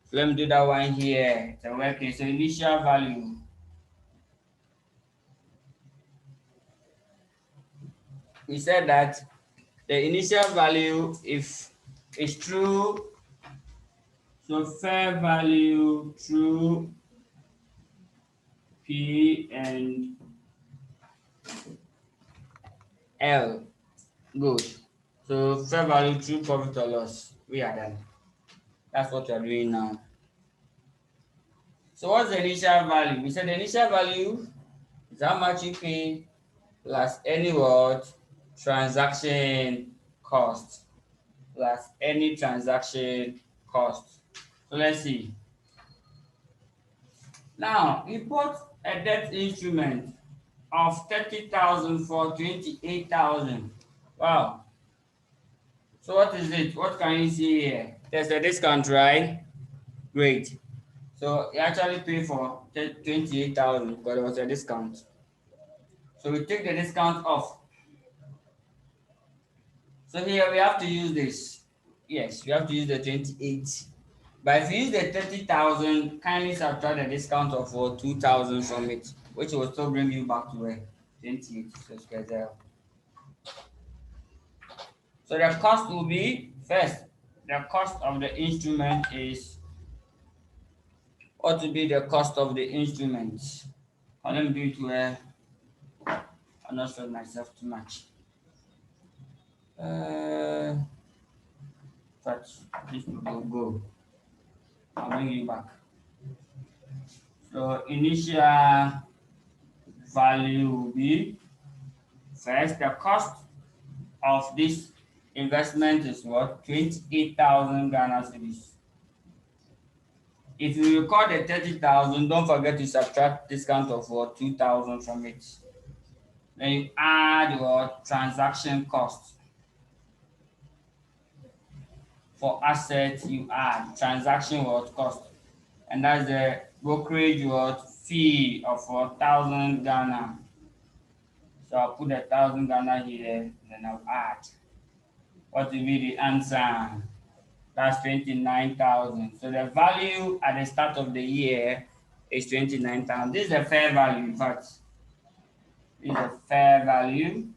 So let me do that one here. The working, so initial value. We said that the initial value, if it's true, so fair value true P and L. Good. So fair value true profit or loss. We are done. That's what we are doing now. So what's the initial value? We said the initial value is how much you pay plus any what? Transaction cost. Plus any transaction cost. So let's see. Now, we bought a debt instrument of 30,000 for 28,000. Wow. So what is it? What can you see here? There's a discount, right? Great. So you actually pay for 28,000 because there was a discount. So we take the discount off. So here we have to use this. Yes, we have to use the 28. But if you use the 30,000, kindly subtract the discount of 2,000 from it, which will still bring you back to 28. So the cost will be first, the cost of the instrument is what will be the cost of the instrument. Let me do it where I'm not showing myself too much. But this will go. I'll bring you back. So initial value will be First, the cost of this investment is what? 28,000 Ghana cedis. If you record the 30,000, don't forget to subtract discount of what? 2,000 from it. Then you add what? Transaction cost. For assets, you add transaction what? Cost. And that's the brokerage what? Fee of 1,000 Ghana. So I'll put 1,000 Ghana here, and then I'll add. What will be the answer? That's 29,000. So the value at the start of the year is 29,000. This is the fair value, in fact. This is the fair value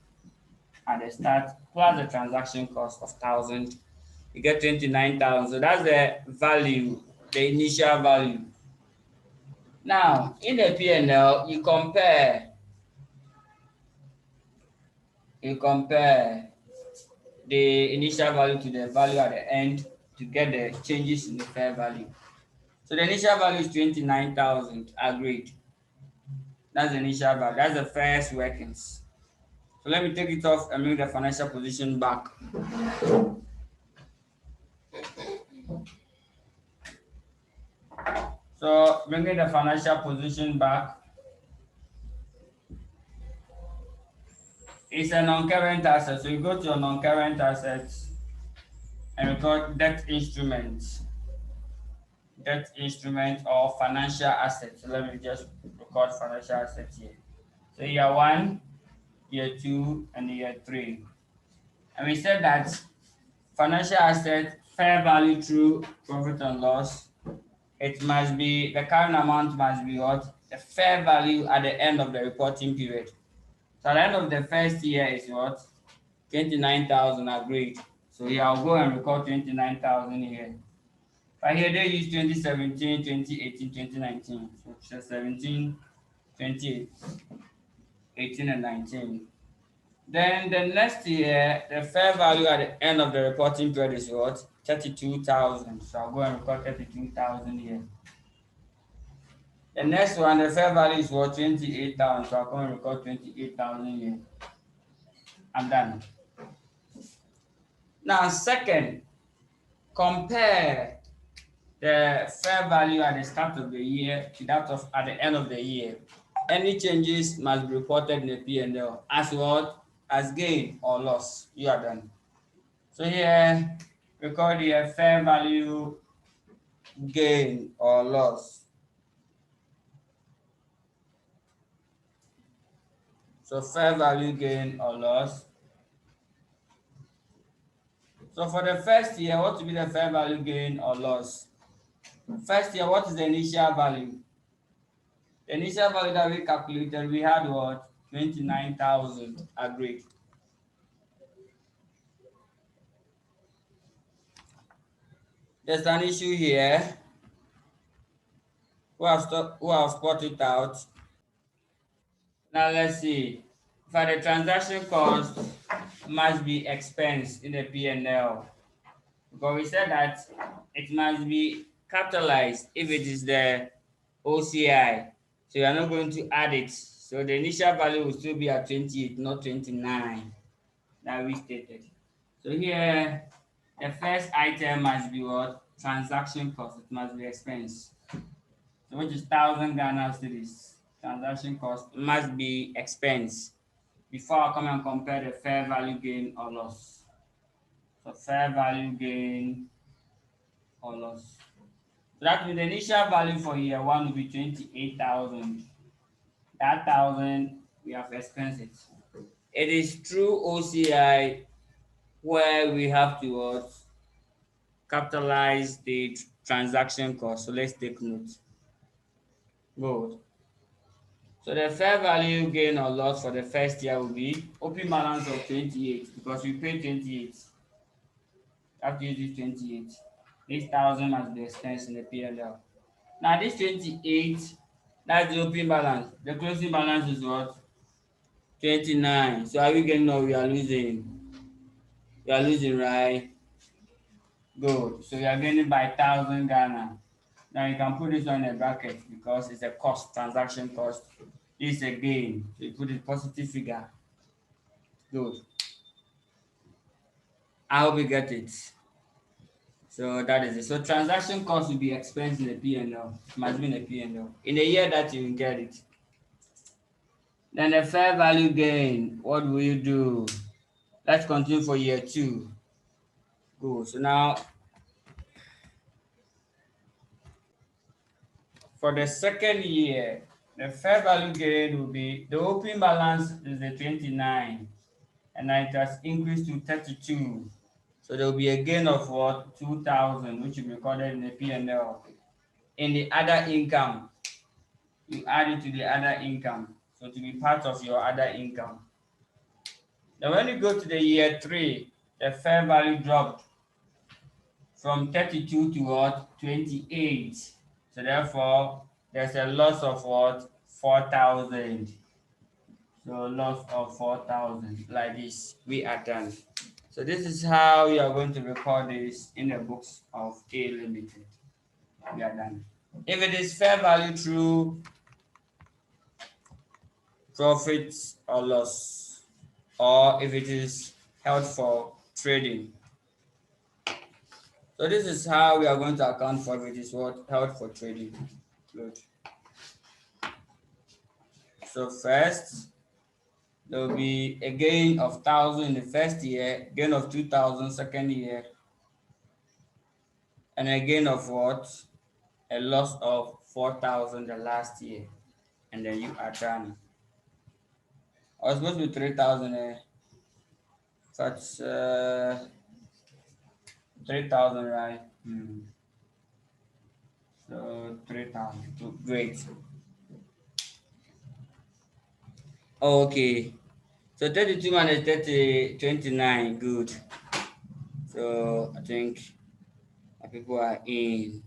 at the start plus the transaction cost of 1,000. You get 29,000. So that's the value, the initial value. Now, in the P&L, you compare the initial value to the value at the end to get the changes in the fair value. So the initial value is 29,000, agreed. That's the initial value. That's the first workings. So let me take it off and move the financial position back. So bringing the financial position back, it's a non-current asset. So you go to your non-current assets and record debt instruments or financial assets. So let me just record financial assets here. So year 1, year 2, and year 3. And we said that financial asset fair value through profit and loss, it must be, the current amount must be what? The fair value at the end of the reporting period. So at the end of the first year is what? 29,000, agreed. So here I'll go and record 29,000 here. But here they use 2017, 2018, 2019. So 17, 2018, and 19. Then the next year, the fair value at the end of the reporting period is what? 32,000. So I'll go and record 32,000 here. The next one, the fair value is what? 28,000. So I'll go and record 28,000 here. I'm done. Now, second, compare the fair value at the start of the year to that of at the end of the year. Any changes must be reported in the P&L as what? As gain or loss. You are done. So here, record here fair value gain or loss. So fair value gain or loss. So for the first year, what will be the fair value gain or loss? First year, what is the initial value? The initial value that we calculated, we had what? 29,000, agreed. There's an issue here. Who have spot it out? Now let's see. For the transaction cost must be expense in the P&L. Because we said that it must be capitalized if it is the OCI. So you are not going to add it. So the initial value will still be at 28, not 29 that we stated. So here, the first item must be what? Transaction cost. It must be expense. So which is 1,000 Ghana cedis. Transaction cost must be expense before I come and compare the fair value gain or loss. So fair value gain or loss. So that means the initial value for year 1 will be 28,000. That 1,000 we have expensed it. It is through OCI where we have to capitalize the transaction cost. So let's take note. Good. So the fair value gain or loss for the first year will be open balance of 28 because we paid 28. Have to use this 28. This 1,000 must be expense in the P&L. Now this 28, that's the open balance. The closing balance is what? 29. So are we getting or we are losing? We are losing, right? Good. So we are gaining by 1,000 Ghana. Now you can put this on a bracket because it's a cost, transaction cost. This is a gain. So you put a positive figure. Good. I hope you get it. So that is it. So transaction cost will be expense in the P&L. It must be in the P&L. In the year that you get it. Then the fair value gain, what will you do? Let's continue for year 2. Good. So now for the second year, the fair value gain will be the opening balance is the 29 and it has increased to 32. So there will be a gain of what? 2,000, which will be recorded in the P&L. In the other income, you add it to the other income. So to be part of your other income. Now when you go to the year 3, the fair value dropped from 32 to what? 28. So therefore, there's a loss of what? 4,000. So loss of 4,000. Like this, we are done. So this is how you are going to record this in the books of A Limited. We are done. If it is fair value through profits or loss, or if it is held for trading. So this is how we are going to account for if it is what? Held for trading. Good. So first, there will be a gain of 1,000 in the first year, gain of 2,000 second year, and a gain of what? A loss of 4,000 the last year. And then you are done. I was supposed to be 3,000. That's 3,000, right? So 3,000. Great. Okay. So 32 minus 30, 29. Good. So I think my people are in.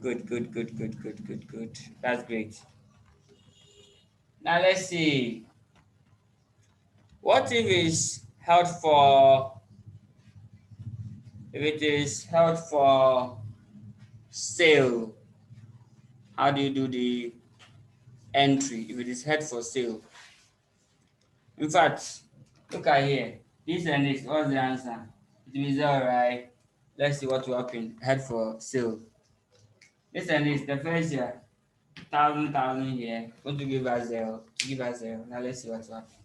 Good, good, good, good, good, good, good. That's great. Now let's see. What if it's held for, if it is held for sale? How do you do the entry if it is held for sale? In fact, look at here. This and this, what's the answer? It will be 0, right? Let's see what will happen. Head for sale. This and this, the first year, 1,000 here. Going to give us 0. To give us 0. Now let's see what will happen.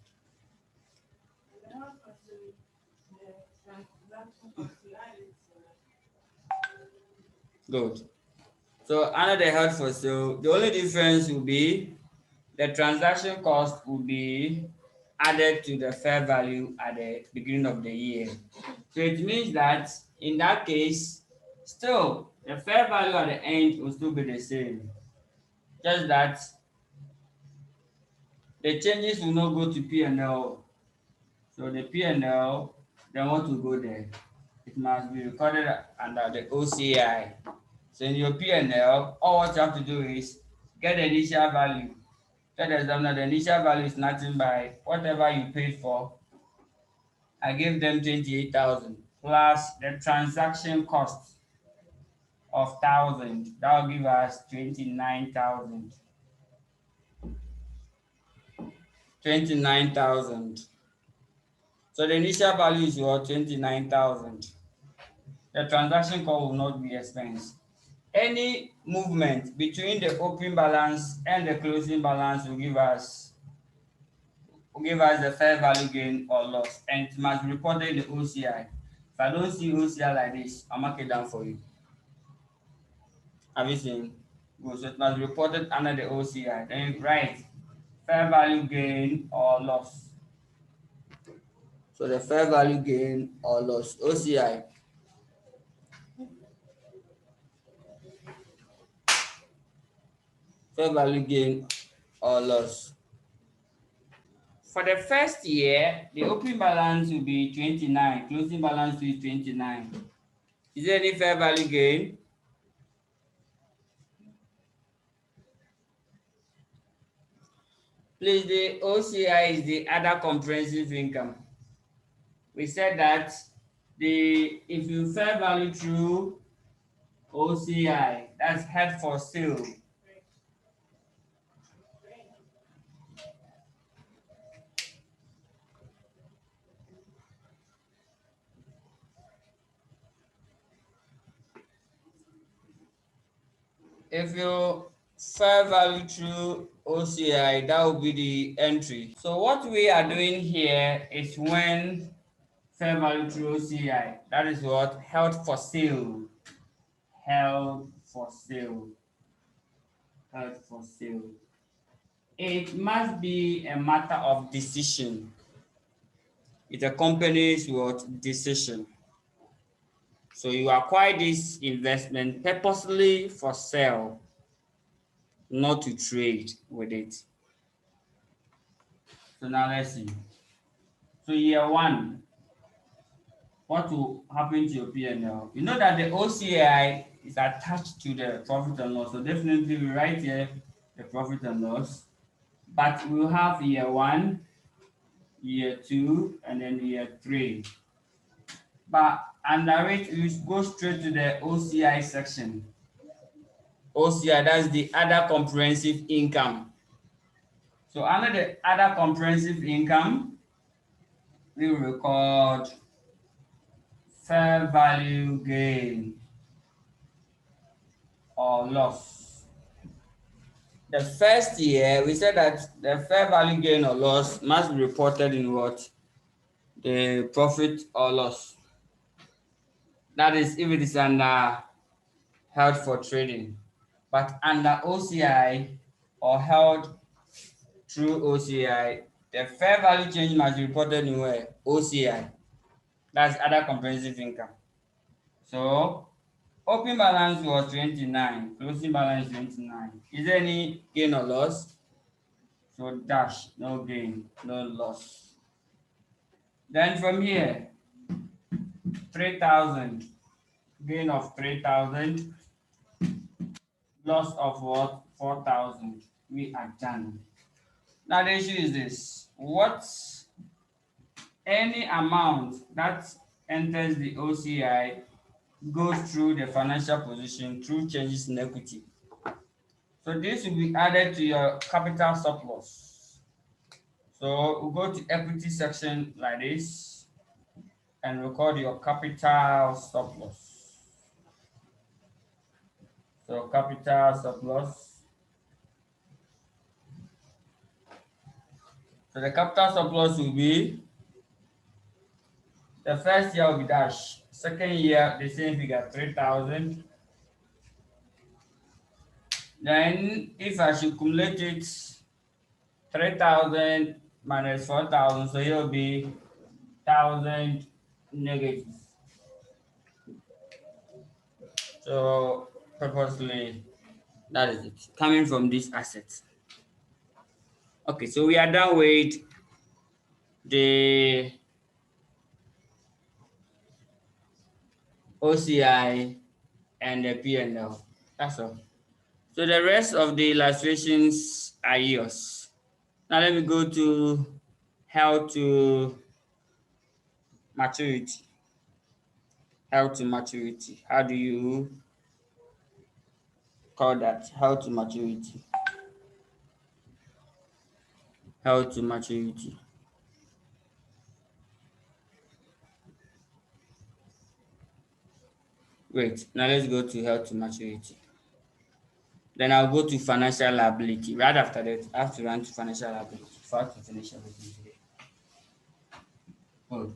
Good. So under the held for sale, the only difference will be the transaction cost will be added to the fair value at the beginning of the year. So it means that in that case, still the fair value at the end will still be the same. Just that the changes will not go to P&L. So the P&L, then what will go there? It must be recorded under the OCI. So in your P&L, all what you have to do is get the initial value. Tell the examiner the initial value is nothing by whatever you paid for. I gave them 28,000 plus the transaction cost of 1,000. That will give us 29,000. 29,000. So the initial value is what? 29,000. The transaction cost will not be expense. Any movement between the opening balance and the closing balance will give us the fair value gain or loss, and it must be reported in the OCI. If I don't see OCI like this, I'll mark it down for you. Have you seen? Good. So it must be reported under the OCI. Then you write fair value gain or loss. So the fair value gain or loss, OCI. Fair value gain or loss. For the first year, the opening balance will be 29, closing balance is 29. Is there any fair value gain? Please, the OCI is the other comprehensive income. We said that if you fair value through OCI, that's held for sale. if you fair value through OCI, that will be the entry. So what we are doing here is when fair value through OCI, that is what? Held for sale. Held for sale. Held for sale. It must be a matter of decision. It's a company's what? Decision. So you acquire this investment purposely for sale, not to trade with it. So now let's see. So year one, what will happen to your P&L? You know that the OCI is attached to the profit and loss. So definitely we write here the profit and loss. But we'll have year one, year two, and then year three. But under it, we go straight to the OCI section. OCI, that's the other comprehensive income. So under the other comprehensive income, we will record fair value gain or loss. The first year, we said that the fair value gain or loss must be reported in what? The profit or loss. That is if it is under held for trading. But under OCI or held through OCI, the fair value change must be reported in where? OCI. That's other comprehensive income. So opening balance was 29, closing balance 29. Is there any gain or loss? So dash, no gain, no loss. Then from here, 3,000, gain of 3,000, loss of what? 4,000. We are done. Now the issue is this: what's any amount that enters the OCI goes through the financial position through changes in equity. So this will be added to your capital surplus. So we'll go to equity section like this and record your capital surplus. So capital surplus. So the capital surplus will be, the first year will be dash. Second year, the same figure, 3,000. Then if I should cumulate it, 3,000 minus 4,000, so it will be 1,000 negative. So purposely, that is it, coming from this asset. Okay, so we are done with the OCI and the P&L. That's all. So the rest of the illustrations are yours. Now let me go to how to maturity. How to maturity. How do you call that? How to maturity. How to maturity. Wait, now let's go to how to maturity. Then I'll go to financial liability. Right after that, I have to run to financial liability for us to finish everything today. Good.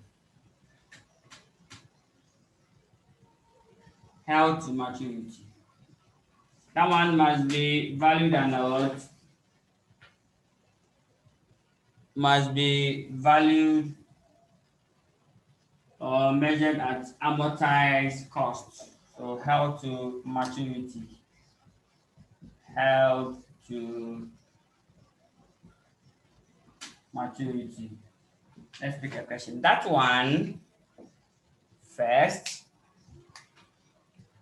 How to maturity. That one must be valued and what? Must be valued or measured at amortized cost. So held to maturity. Held to maturity. Let's pick a question. That one first,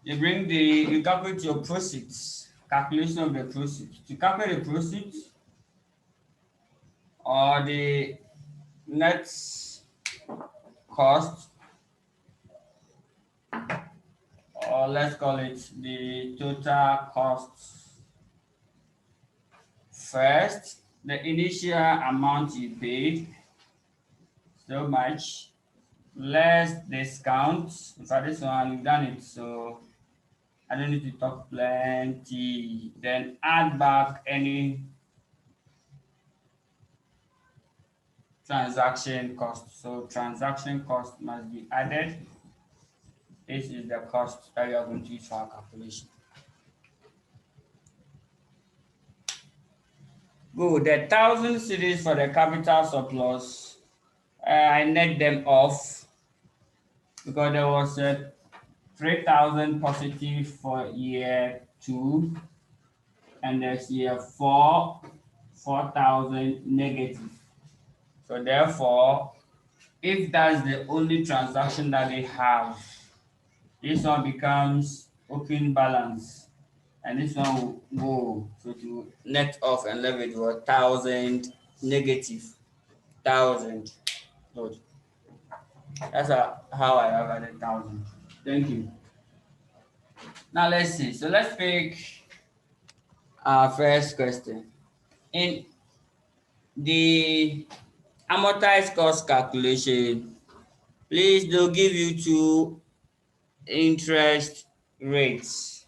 you calculate your proceeds, calculation of the proceeds. To calculate the proceeds or the net cost, or let's call it the total cost. First, the initial amount you paid, so much, less discount. For this one, we've done it. So I don't need to talk plenty. Then add back any transaction cost. So transaction cost must be added. This is the cost that you are going to use for our calculation. Good. The 1,000 series for the capital surplus, I net them off because there was a 3,000 positive for year 2, and there's year 4, 4,000 negative. So therefore, if that's the only transaction that they have, this one becomes open balance, and this one will go. So to net off and leave it with 1,000 negative 1,000. Good. That's how I have added 1,000. Thank you. Now let's see. So let's pick our first question. In the amortized cost calculation, please they'll give you two interest rates.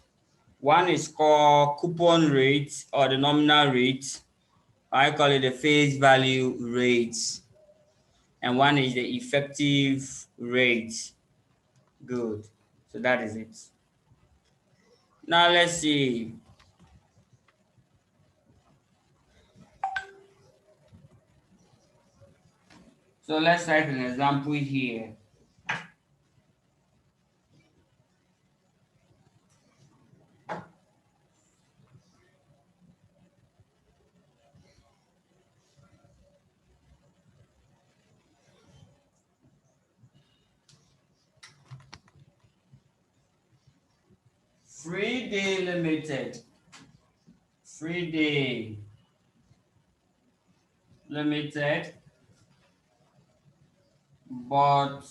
One is called coupon rate or the nominal rate. I call it the face value rate. And one is the effective rate. Good. So that is it. Now let's see. So let's write an example here. Free day limited. Free day limited, but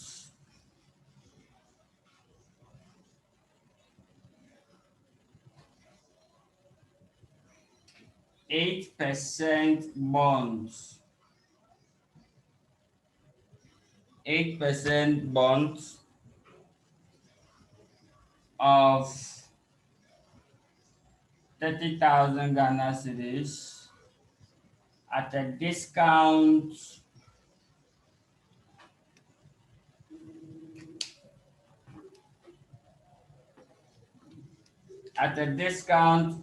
%8 bonds. 8% bonds of 30,000 Ghana cedis at a discount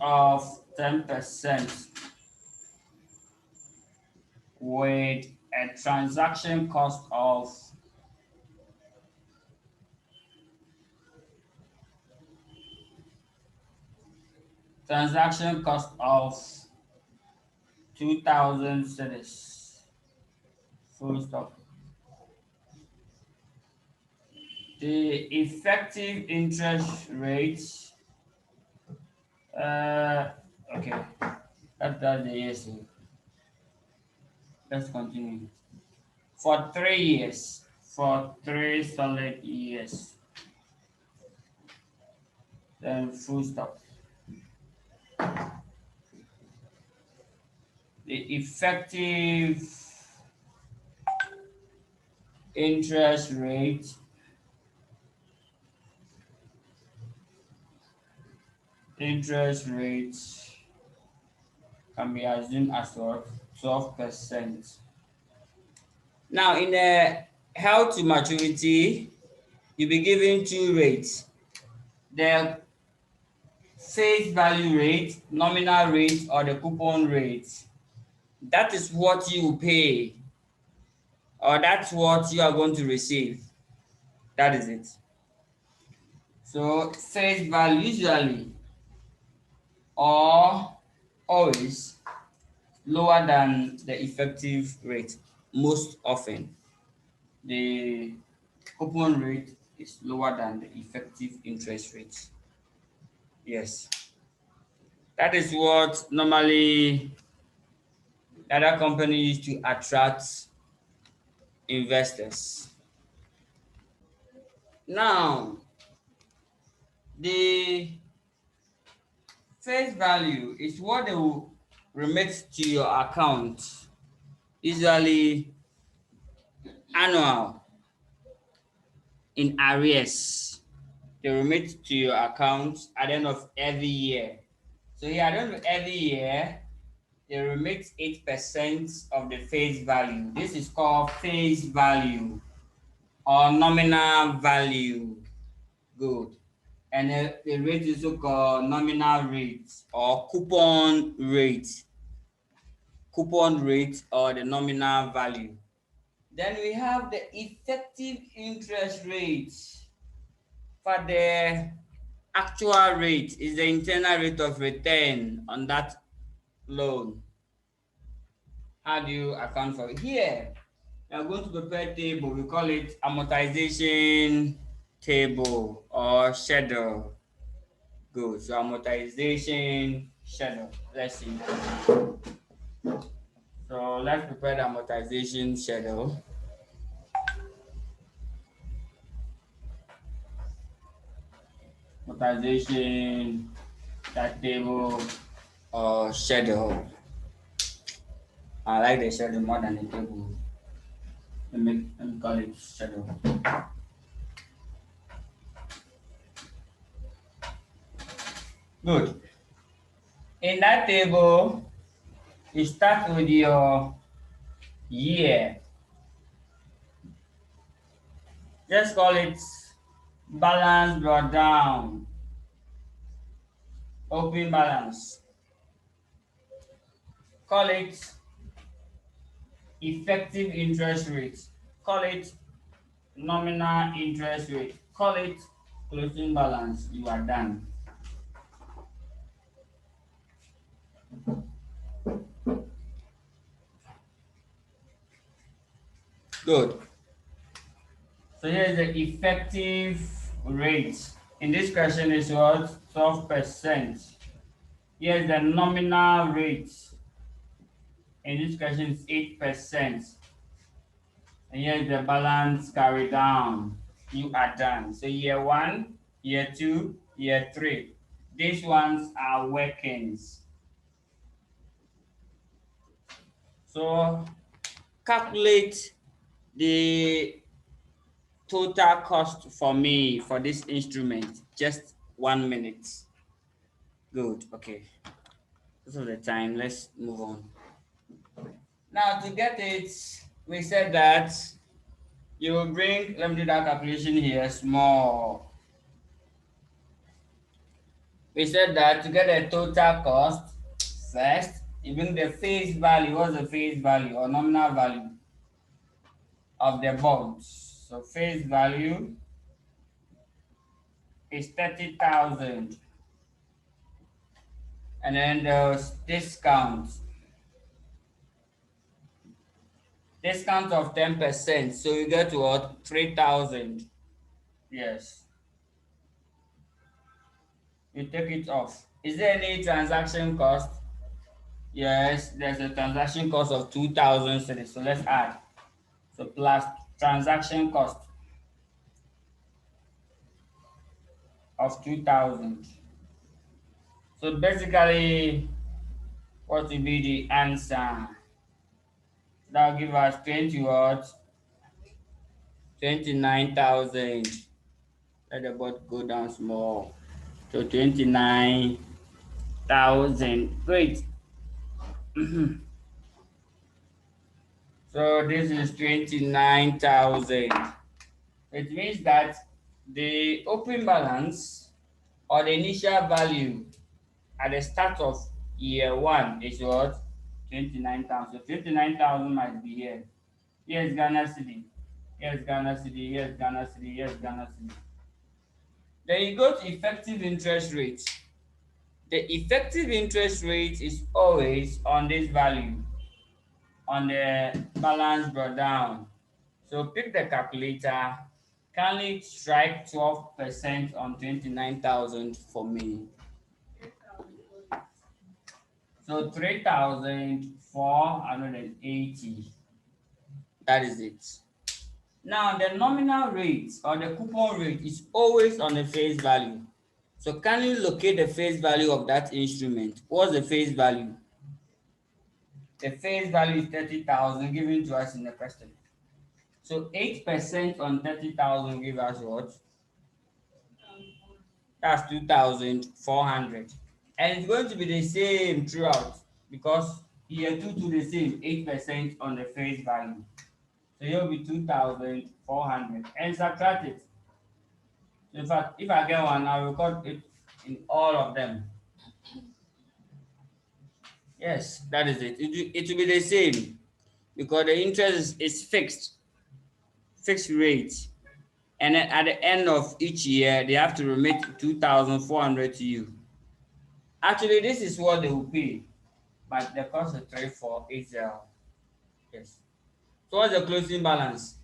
of 10% with a transaction cost of 2,000 cedis. Full stop. The effective interest rate, okay, that's the years. Let's continue. For 3 years, for 3 solid years, then full stop. The effective interest rate can be assumed as what? 12%. Now, in a held to maturity, you'll be given two rates. The face value rate, nominal rate, or the coupon rate. That is what you pay, or that's what you are going to receive. That is it. So face value usually or always lower than the effective rate. Most often, the coupon rate is lower than the effective interest rate. Yes. That is what normally the other company use to attract investors. Now, the face value is what they will remit to your account, usually annual in arrears. they remit to your account at the end of every year. So here, at the end of every year, they remit 8% of the face value. This is called face value or nominal value. Good. And the rate is also called nominal rate or coupon rate. Coupon rate or the nominal value. Then we have the effective interest rate. For the actual rate is the internal rate of return on that loan. How do you account for it? Here, we are going to prepare a table. We call it amortization table or schedule. Good. So amortization schedule. Let's see. So let's prepare the amortization schedule. Amortization that table or schedule. I like the schedule more than the table. Let me call it schedule. Good. In that table, you start with your year. Just call it balance brought down. Open balance. Call it effective interest rate. Call it nominal interest rate. Call it closing balance. You are done. Good. So here is the effective rate. In this question is what? 12%. Here is the nominal rate. In this question is 8%. And here is the balance carried down. You are done. So year 1, year 2, year 3. These ones are workings. So calculate the total cost for me for this instrument. Just 1 minute. Good. Okay. This is the time. Let's move on. Now to get it, we said that you will bring, let me do that calculation here, small. We said that to get the total cost, first, you bring the face value. What's the face value or nominal value of the bonds? So face value is 30,000. And then there's discount. Discount of 10%. So you get to what? 3,000. Yes. You take it off. Is there any transaction cost? Yes, there's a transaction cost of 2,000 cedis. So let's add. So plus transaction cost of 2,000. So basically, what will be the answer? That will give us 20 what? 29,000. Let the board go down small. So 29,000. Great. So this is 29,000. It means that the open balance or the initial value at the start of year 1 is what? 29,000. So 29,000 might be here. Here's Ghana City. Here's Ghana City. Here's Ghana City. Here's Ghana City. Then you go to effective interest rate. The effective interest rate is always on this value, on the balance brought down. So pick the calculator. Kindly strike 12% on 29,000 for me. So 3,480. That is it. Now the nominal rate or the coupon rate is always on the face value. So can you locate the face value of that instrument? What's the face value? The face value is 30,000 given to us in the question. So 8% on 30,000 give us what? That's 2,400. And it's going to be the same throughout because year two to the same 8% on the face value. So here will be 2,400 and subtract it. So in fact, if I get one, I'll record it in all of them. Yes, that is it. It will be the same because the interest is fixed rate. And then at the end of each year, they have to remit 2,400 to you. Actually, this is what they will pay, but the cost is 3,480. Yes. So what's the closing balance?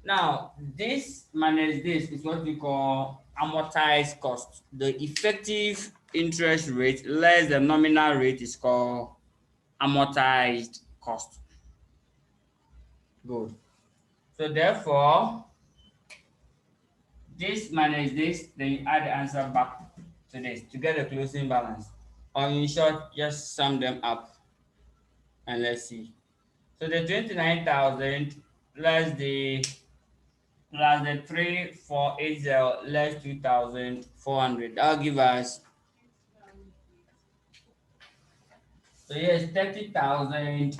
Now, this minus this is what we call amortized cost. The effective interest rate less the nominal rate is called amortized cost. Good. So therefore, this minus this, then you add the answer back to this to get the closing balance. Or in short, just sum them up and let's see. So the 29,000 plus the 3,480 less 2,400. That'll give us, so yes, 30,080.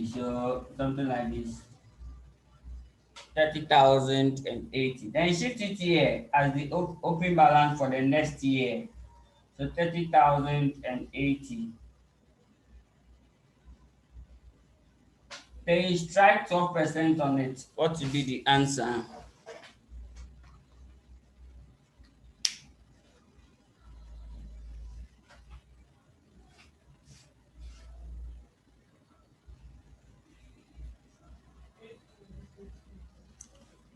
So something like this. 30,080. Then shift it here as the open balance for the next year. So 30,080. Then you strike 12% on it. What will be the answer?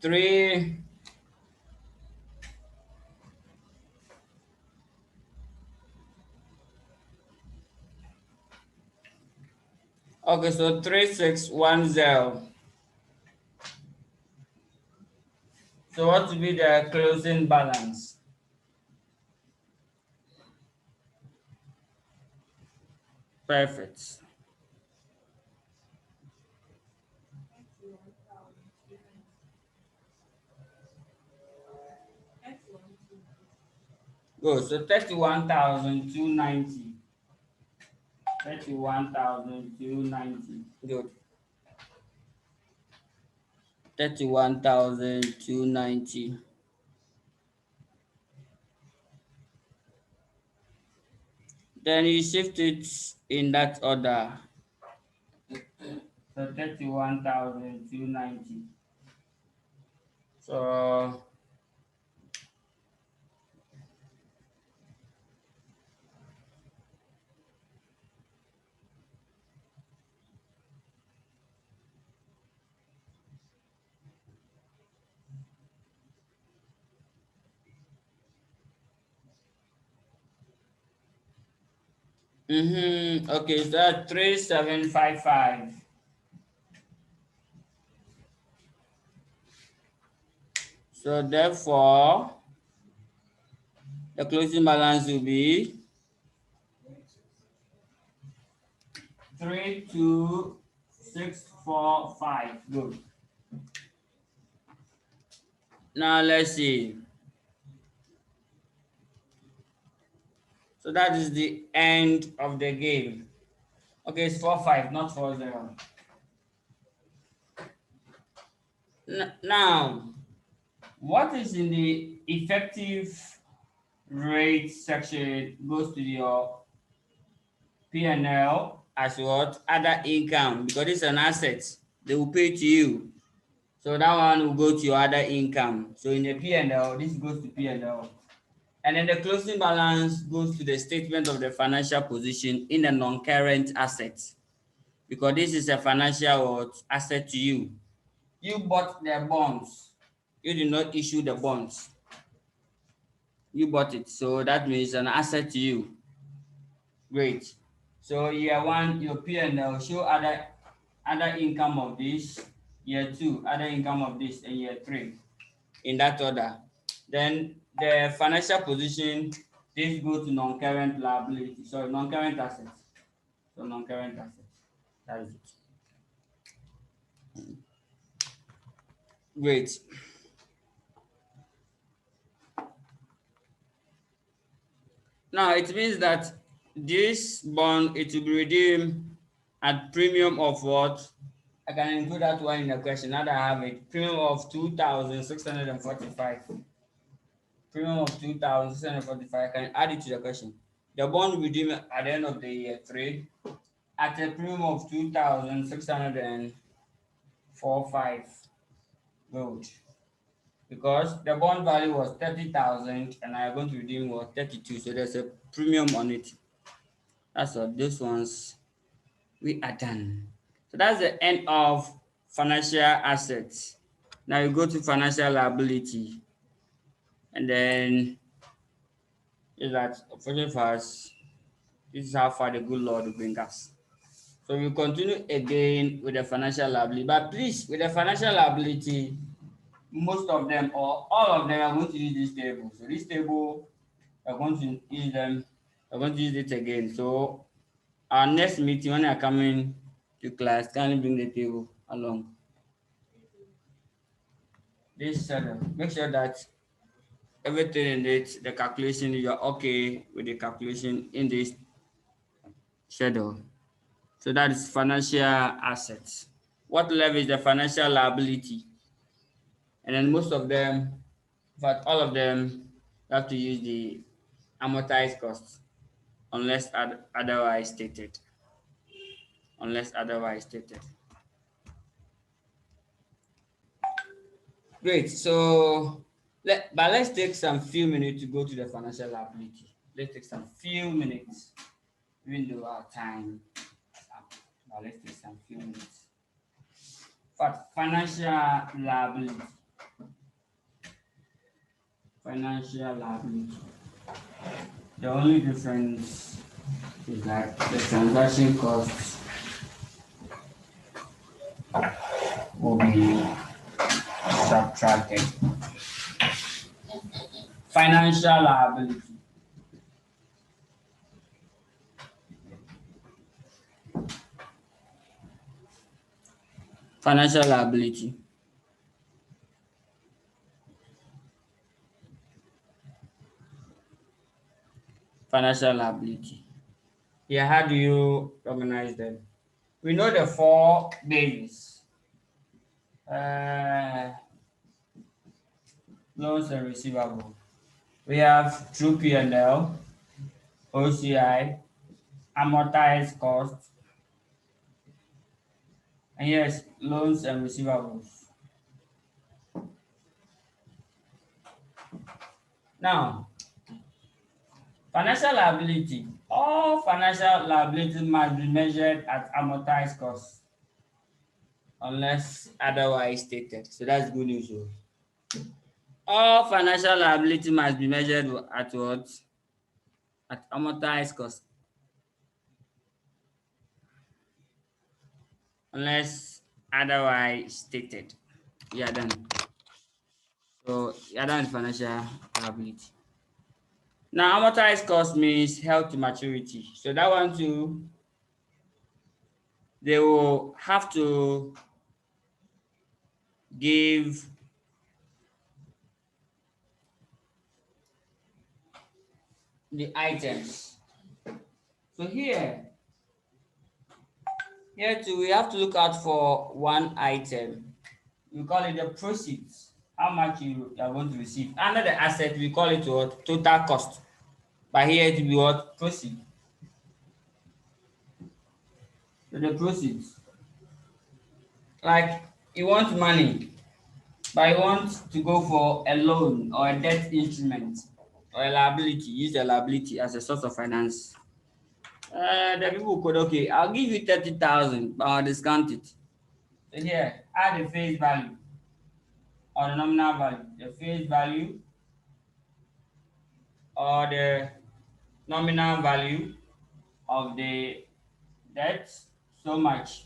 Three. Okay, so 3,610. So what will be the closing balance? Perfect. Good. So 31,290. 31,290. Good. 31,290. Then you shift it in that order. So 31,290. So okay, so that's 3,755. So therefore, the closing balance will be 3,2,645. Good. Now let's see. So that is the end of the game. Okay, it's 4-5, not 4-0. Now, what is in the effective rate section goes to your P&L as what? Other income, because it's an asset. They will pay to you. So that one will go to your other income. So in the P&L, this goes to P&L. And then the closing balance goes to the statement of the financial position in the non-current assets. Because this is a financial asset to you. You bought the bonds. You did not issue the bonds. You bought it. So that means an asset to you. Great. So year one, your P&L show other income of this. Year two, other income of this, and year three. In that order. Then the financial position, this goes to non-current liability. Sorry, non-current assets. So non-current assets. That is it. Great. Now it means that this bond, it will be redeemed at premium of what? I can include that one in the question. Now that I have it, premium of 2,645. Premium of 2,645. I can add it to the question. The bond will redeem at the end of the year three at a premium of 2,645 gold. Because the bond value was 30,000 and I am going to redeem was 32. So there's a premium on it. That's all. Those ones we are done. So that's the end of financial assets. Now you go to financial liability, and then is that unfortunately for us, this is how far the good Lord will bring us. So we continue again with the financial liability. But please, with the financial liability, most of them or all of them are going to use this table. So this table, we're going to use them, we're going to use it again. So our next meeting, when you're coming to class, can you bring the table along? This schedule. Make sure that everything in it, the calculation, you're okay with the calculation in this schedule. So that is financial assets. What level is the financial liability? And then most of them, in fact, all of them, you have to use the amortized cost unless otherwise stated. Unless otherwise stated. Great. So, let's take some few minutes to go to the financial liability. Let's take some few minutes, even though our time is up. But let's take some few minutes. For financial liability. Financial liability. The only difference is that the transaction costs will be subtracted. Financial liability. Financial liability. Financial liability. Yeah, how do you recognize them? We know the four bases. Loans and receivable. We have true P&L, OCI, amortized cost, and yes, loans and receivables. Now, financial liability. All financial liability must be measured at amortized cost unless otherwise stated. So that's good news. All financial liability must be measured at what? At amortized cost. Unless otherwise stated. You are done. So you are done with financial liability. Now amortized cost means held to maturity. So that one too, they will have to give the items. So here too, we have to look out for one item. We call it the proceeds. How much you are going to receive. Under the asset, we call it what? Total cost. But here it will be what? Proceed. So the proceeds. Like you want money, but you want to go for a loan or a debt instrument or a liability. Use the liability as a source of finance. The people could, okay, I'll give you 30,000, but I'll discount it. So here, add the face value or the nominal value. The face value or the nominal value of the debt, so much.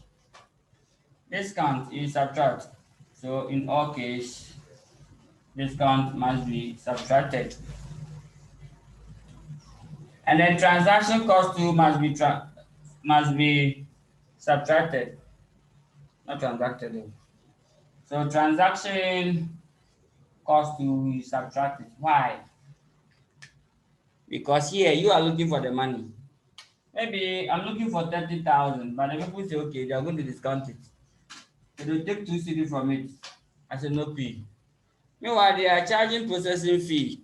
Discount is subtract. So in all case, discount must be subtracted. And then transaction cost too must be subtracted, not transacted. So transaction cost to subtract it. Why? Because here you are looking for the money. Maybe I'm looking for 30,000, but the people say, okay, they are going to discount it. So they take 2 CD from it. I said, no P. Meanwhile, they are charging processing fee,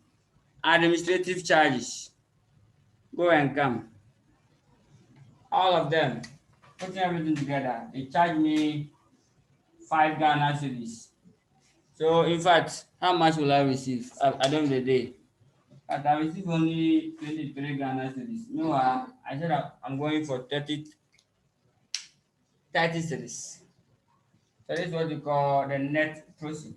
administrative charges, go and come. All of them, putting everything together, they charge me 5 Ghana cedis. So, in fact, how much will I receive at the end of the day? But I receive only 23 Ghana cedis. Meanwhile, I said I'm going for 30 cedis. So, this is what you call the net proceed.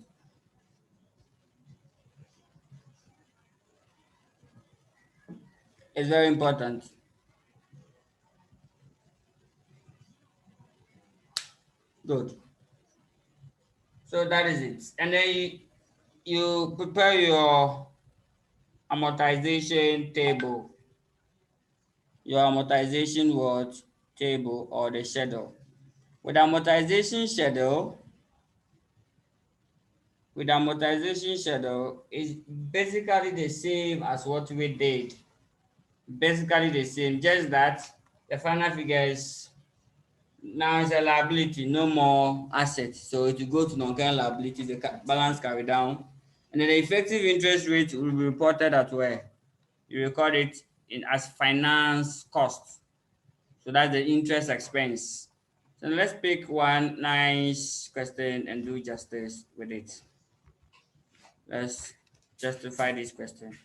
It's very important. Good. So that is it. And then you prepare your amortization table, your amortization what table or the schedule. With amortization schedule, is basically the same as what we did. Basically the same, just that the final figure is now it's a liability, no more assets. So it will go to non-current liabilities, the balance carry down. And then the effective interest rate will be reported at where? You record it in as finance cost. So that's the interest expense. So let's pick one nice question and do justice with it. Let's justify this question.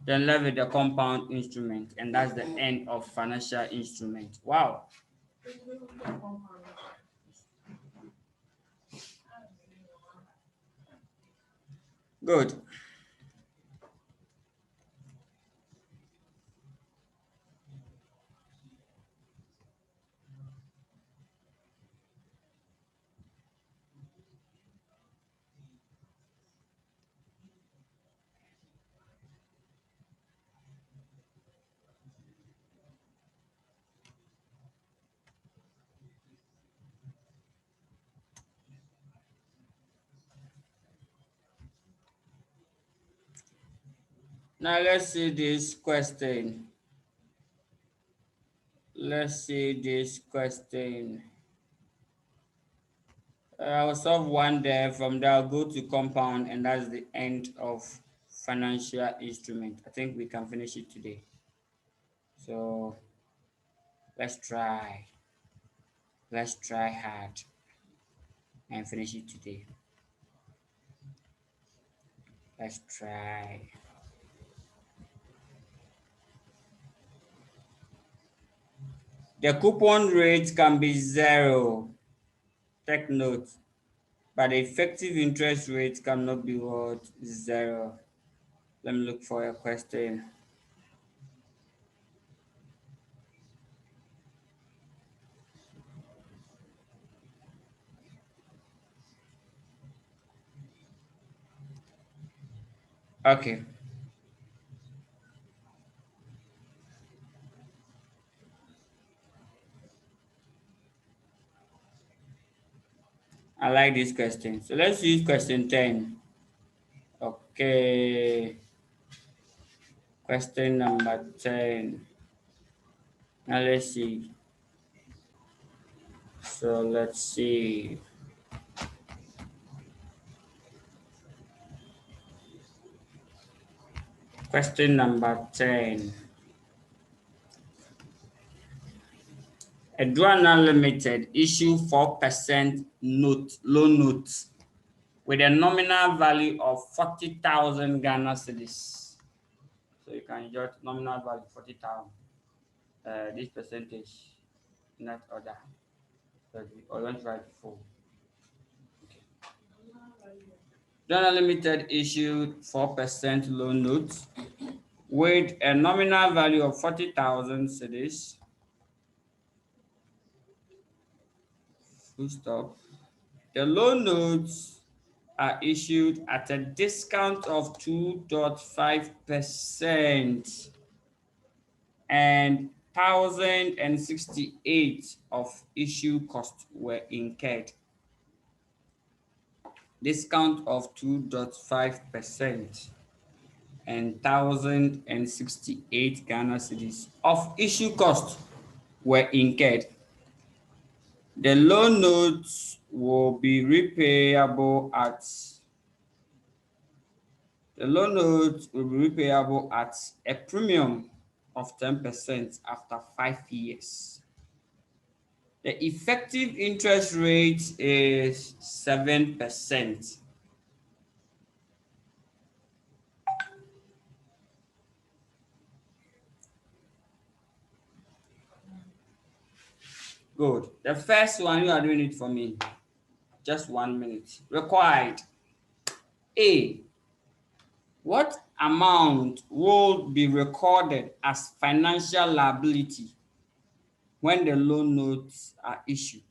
Then leverage the compound instrument, and that's the end of financial instrument. Wow. Good. Now let's see this question. Let's see this question. I'll solve one there. From there, I'll go to compound, and that's the end of financial instrument. I think we can finish it today. So let's try. Let's try hard and finish it today. Let's try. The coupon rate can be 0. Take note. But the effective interest rate cannot be what? 0. Let me look for a question. Okay. I like this question. So let's use question 10. Okay. Question number 10. Now let's see. So let's see. Question number 10. Adriana Limited issue 4% loan notes with a nominal value of 40,000 Ghana cedis. So you can jot nominal value 40,000. This percentage in that order. Or you want to write full. Okay. Adriana Limited issued 4% loan notes with a nominal value of 40,000 cedis. Full stop. The loan notes are issued at a discount of 2.5%, and 1,068 of issue costs were incurred. discount of 2.5% and 1,068 Ghana cedis of issue costs were incurred. The loan notes will be repayable at a premium of 10% after 5 years. The effective interest rate is 7%. Good. The first one, you are doing it for me. Just 1 minute. Required. A. What amount will be recorded as financial liability when the loan notes are issued?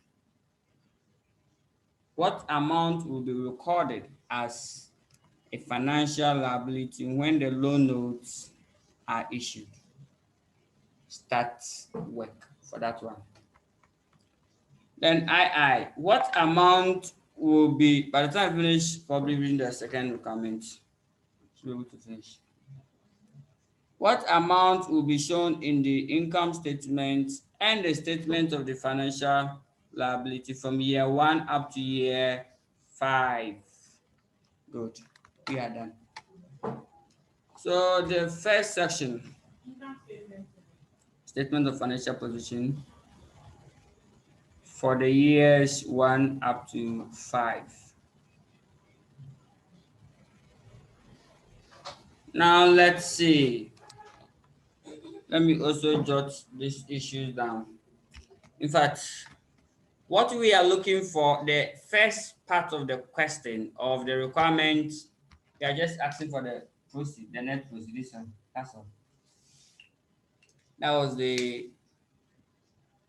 What amount will be recorded as a financial liability when the loan notes are issued? Start work for that one. Then what amount will be, by the time I finish probably reading the second requirement, should be able to finish. What amount will be shown in the income statement and the statement of the financial liability from year 1 up to year 5? Good. We are done. So the first section, statement of financial position for the years 1 up to 5. Now let's see. Let me also jot these issues down. In fact, what we are looking for, the first part of the question of the requirement, we are just asking for the proceed, the net proceed. This one, that's all. That was the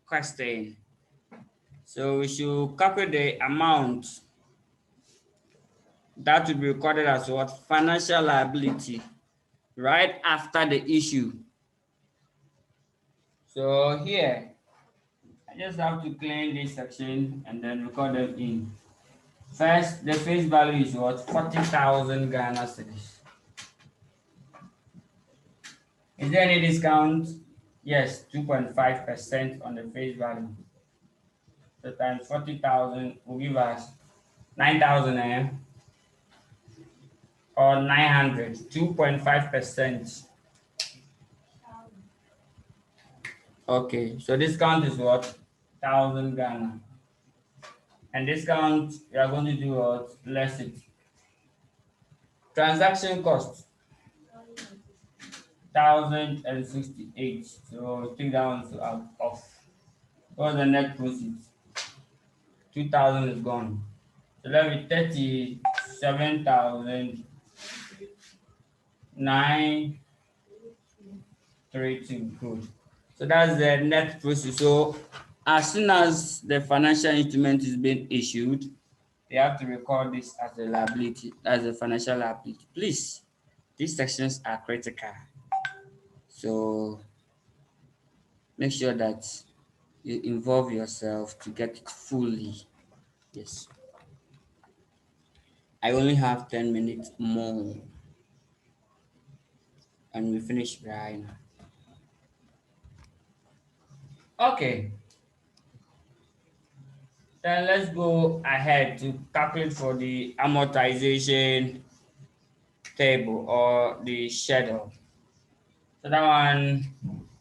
question. So we should calculate the amount that will be recorded as what? Financial liability right after the issue. So here, I just have to clean this section and then record them in. First, the face value is what? 40,000 Ghana cedis. Is there any discount? Yes, 2.5% on the face value. So times 40,000 will give us 9,000 or 900, 2.5%. Okay, so discount is what? 1,000 Ghana. And discount, we are going to do what? Less it. Transaction cost, 1,068. So take that one out off. What's the net proceeds? 2,000 is gone. So let me 37,932. Good. So that's the net proceeds. So as soon as the financial instrument is being issued, they have to record this as a liability, as a financial liability. Please, these sections are critical. So make sure that you involve yourself to get it fully. Yes. I only have 10 minutes more. And we finish right now. Okay. Then let's go ahead to calculate for the amortization table or the schedule. So that one,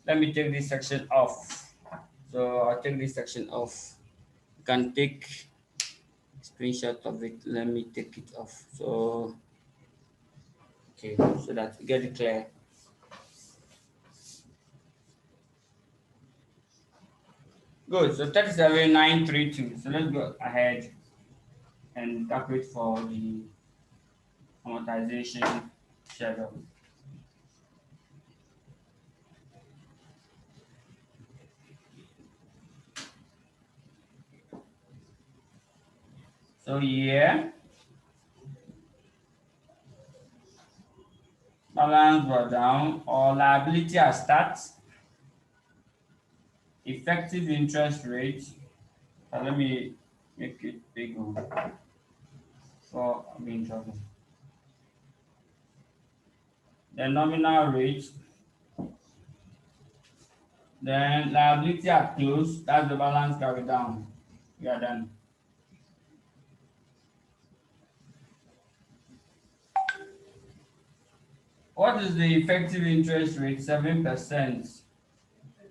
let me take this section off. So I'll take this section off. You can take screenshot of it. Let me take it off. So okay, so that you get it clear. Good. So 37,932. So let's go ahead and calculate for the amortization schedule. So here, balance brought down or liability as start, effective interest rate. Let me make it bigger. before I'm in trouble. The nominal rate, then liability at close, that's the balance carried down. We are done. What is the effective interest rate? 7%.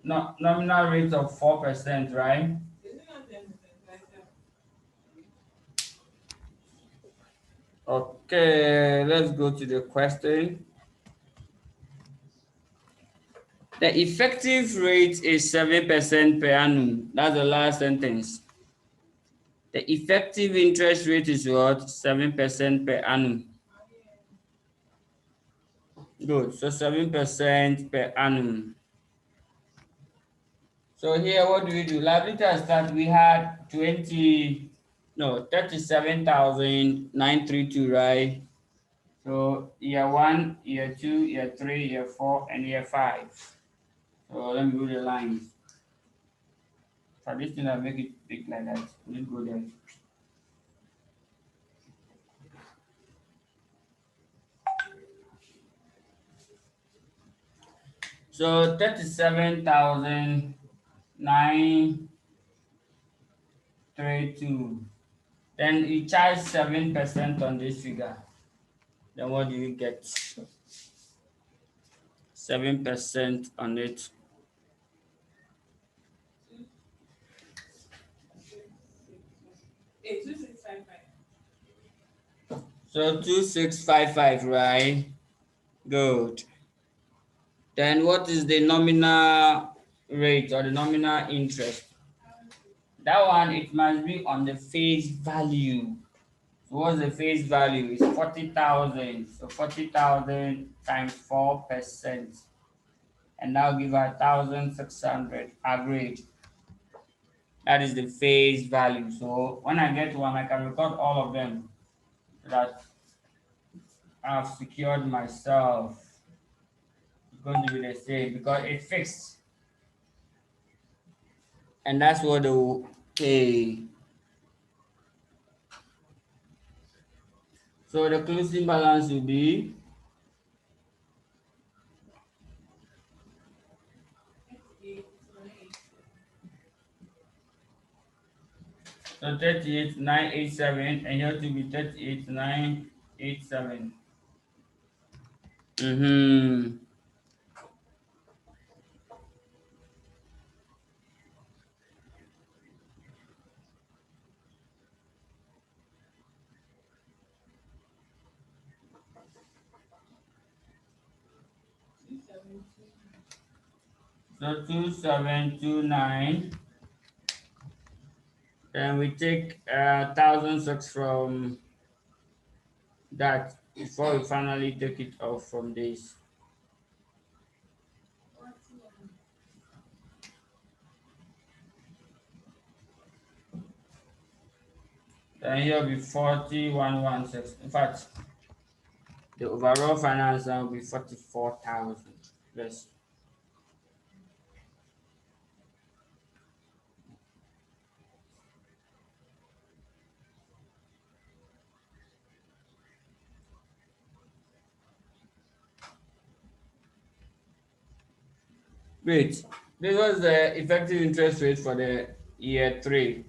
No, nominal rate of 4%, right? Okay, let's go to the question. The effective rate is 7% per annum. That's the last sentence. The effective interest rate is what? 7% per annum. Good. So 7% per annum. So here, what do we do? Liability at start, we had 37,932, right? So year 1, year 2, year 3, year 4, and year 5. So let me do the lines. For this thing, I'll make it big like that. Let's go there. So 37,932. Then you charge 7% on this figure. Then what do you get? 7% on it. So 2655, right? Good. Then what is the nominal rate or the nominal interest? That one, it must be on the face value. So what's the face value? It's 40,000. So 40,000 times 4%. And that'll give 1,600 average. That is the face value. So when I get one, I can record all of them so that I've secured myself. It's going to be the same because it's fixed. And that's what they will pay. So the closing balance will be so 38,987, and here to be 38,987. Mm-hmm. So 2729. Then we take 1,006 from that before we finally take it off from this. Then here will be 4116. In fact, the overall finance will be 44,000. Yes. Wait, this was the effective interest rate for the year 3.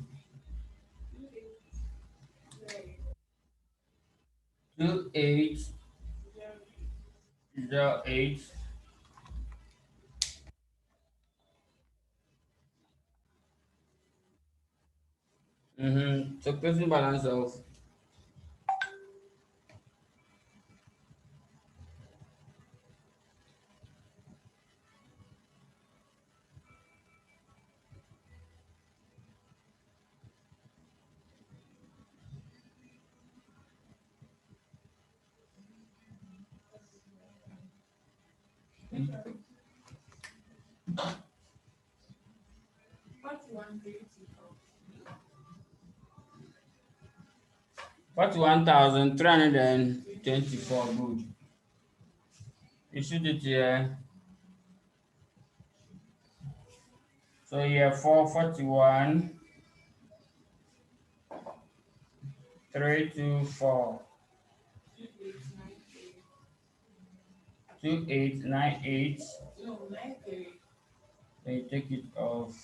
2808. So closing balance of what 1,324. Good. You should it here. So year 4, 41. 324 2898. Then you take it off.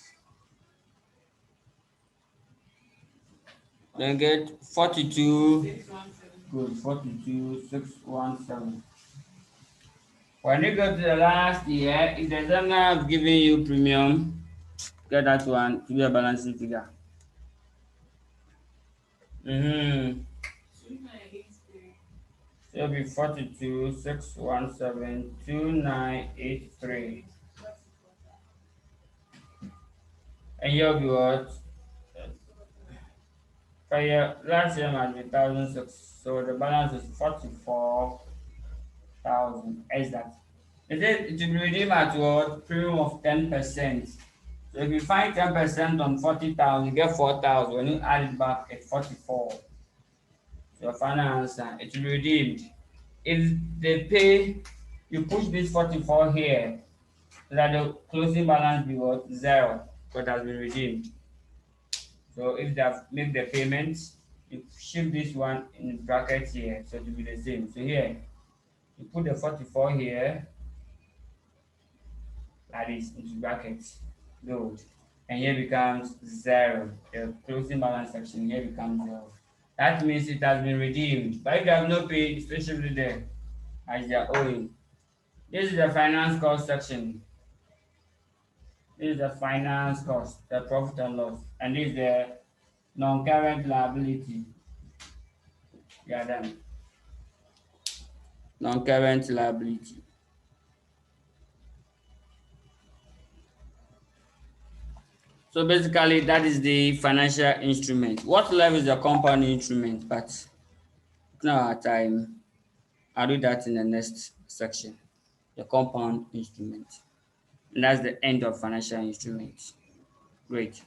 Then get 42. Good, 42617. When you go to the last year, if the examiner have given you premium, get that one to be a balancing figure. Mm-hmm. So it'll be 42,617,2983. And you'll be what? For your last year might be 1,006. So the balance is 44,000. Is that? It says it will be redeemed at what? Premium of 10%. So if you find 10% on 40,000, you get 4,000. When you add it back, it's 44. So your final answer, it will be redeemed. If they pay, you push this 44 here, so that the closing balance be what? 0, because it has been redeemed. So if they have made the payment, you shift this one in bracket here, so it will be the same. So here, you put the 44 here, like this, into brackets. Good. And here becomes 0. The closing balance section here becomes 0. That means it has been redeemed. But if you have not paid, it's still should be there as they are owing. This is the finance cost section. This is the finance cost, the profit and loss. And this is the non-current liability. Yeah, then non-current liability. So basically, that is the financial instrument. What level is the compound instrument? But now our time, I'll do that in the next section. The compound instrument. And that's the end of financial instruments. Great.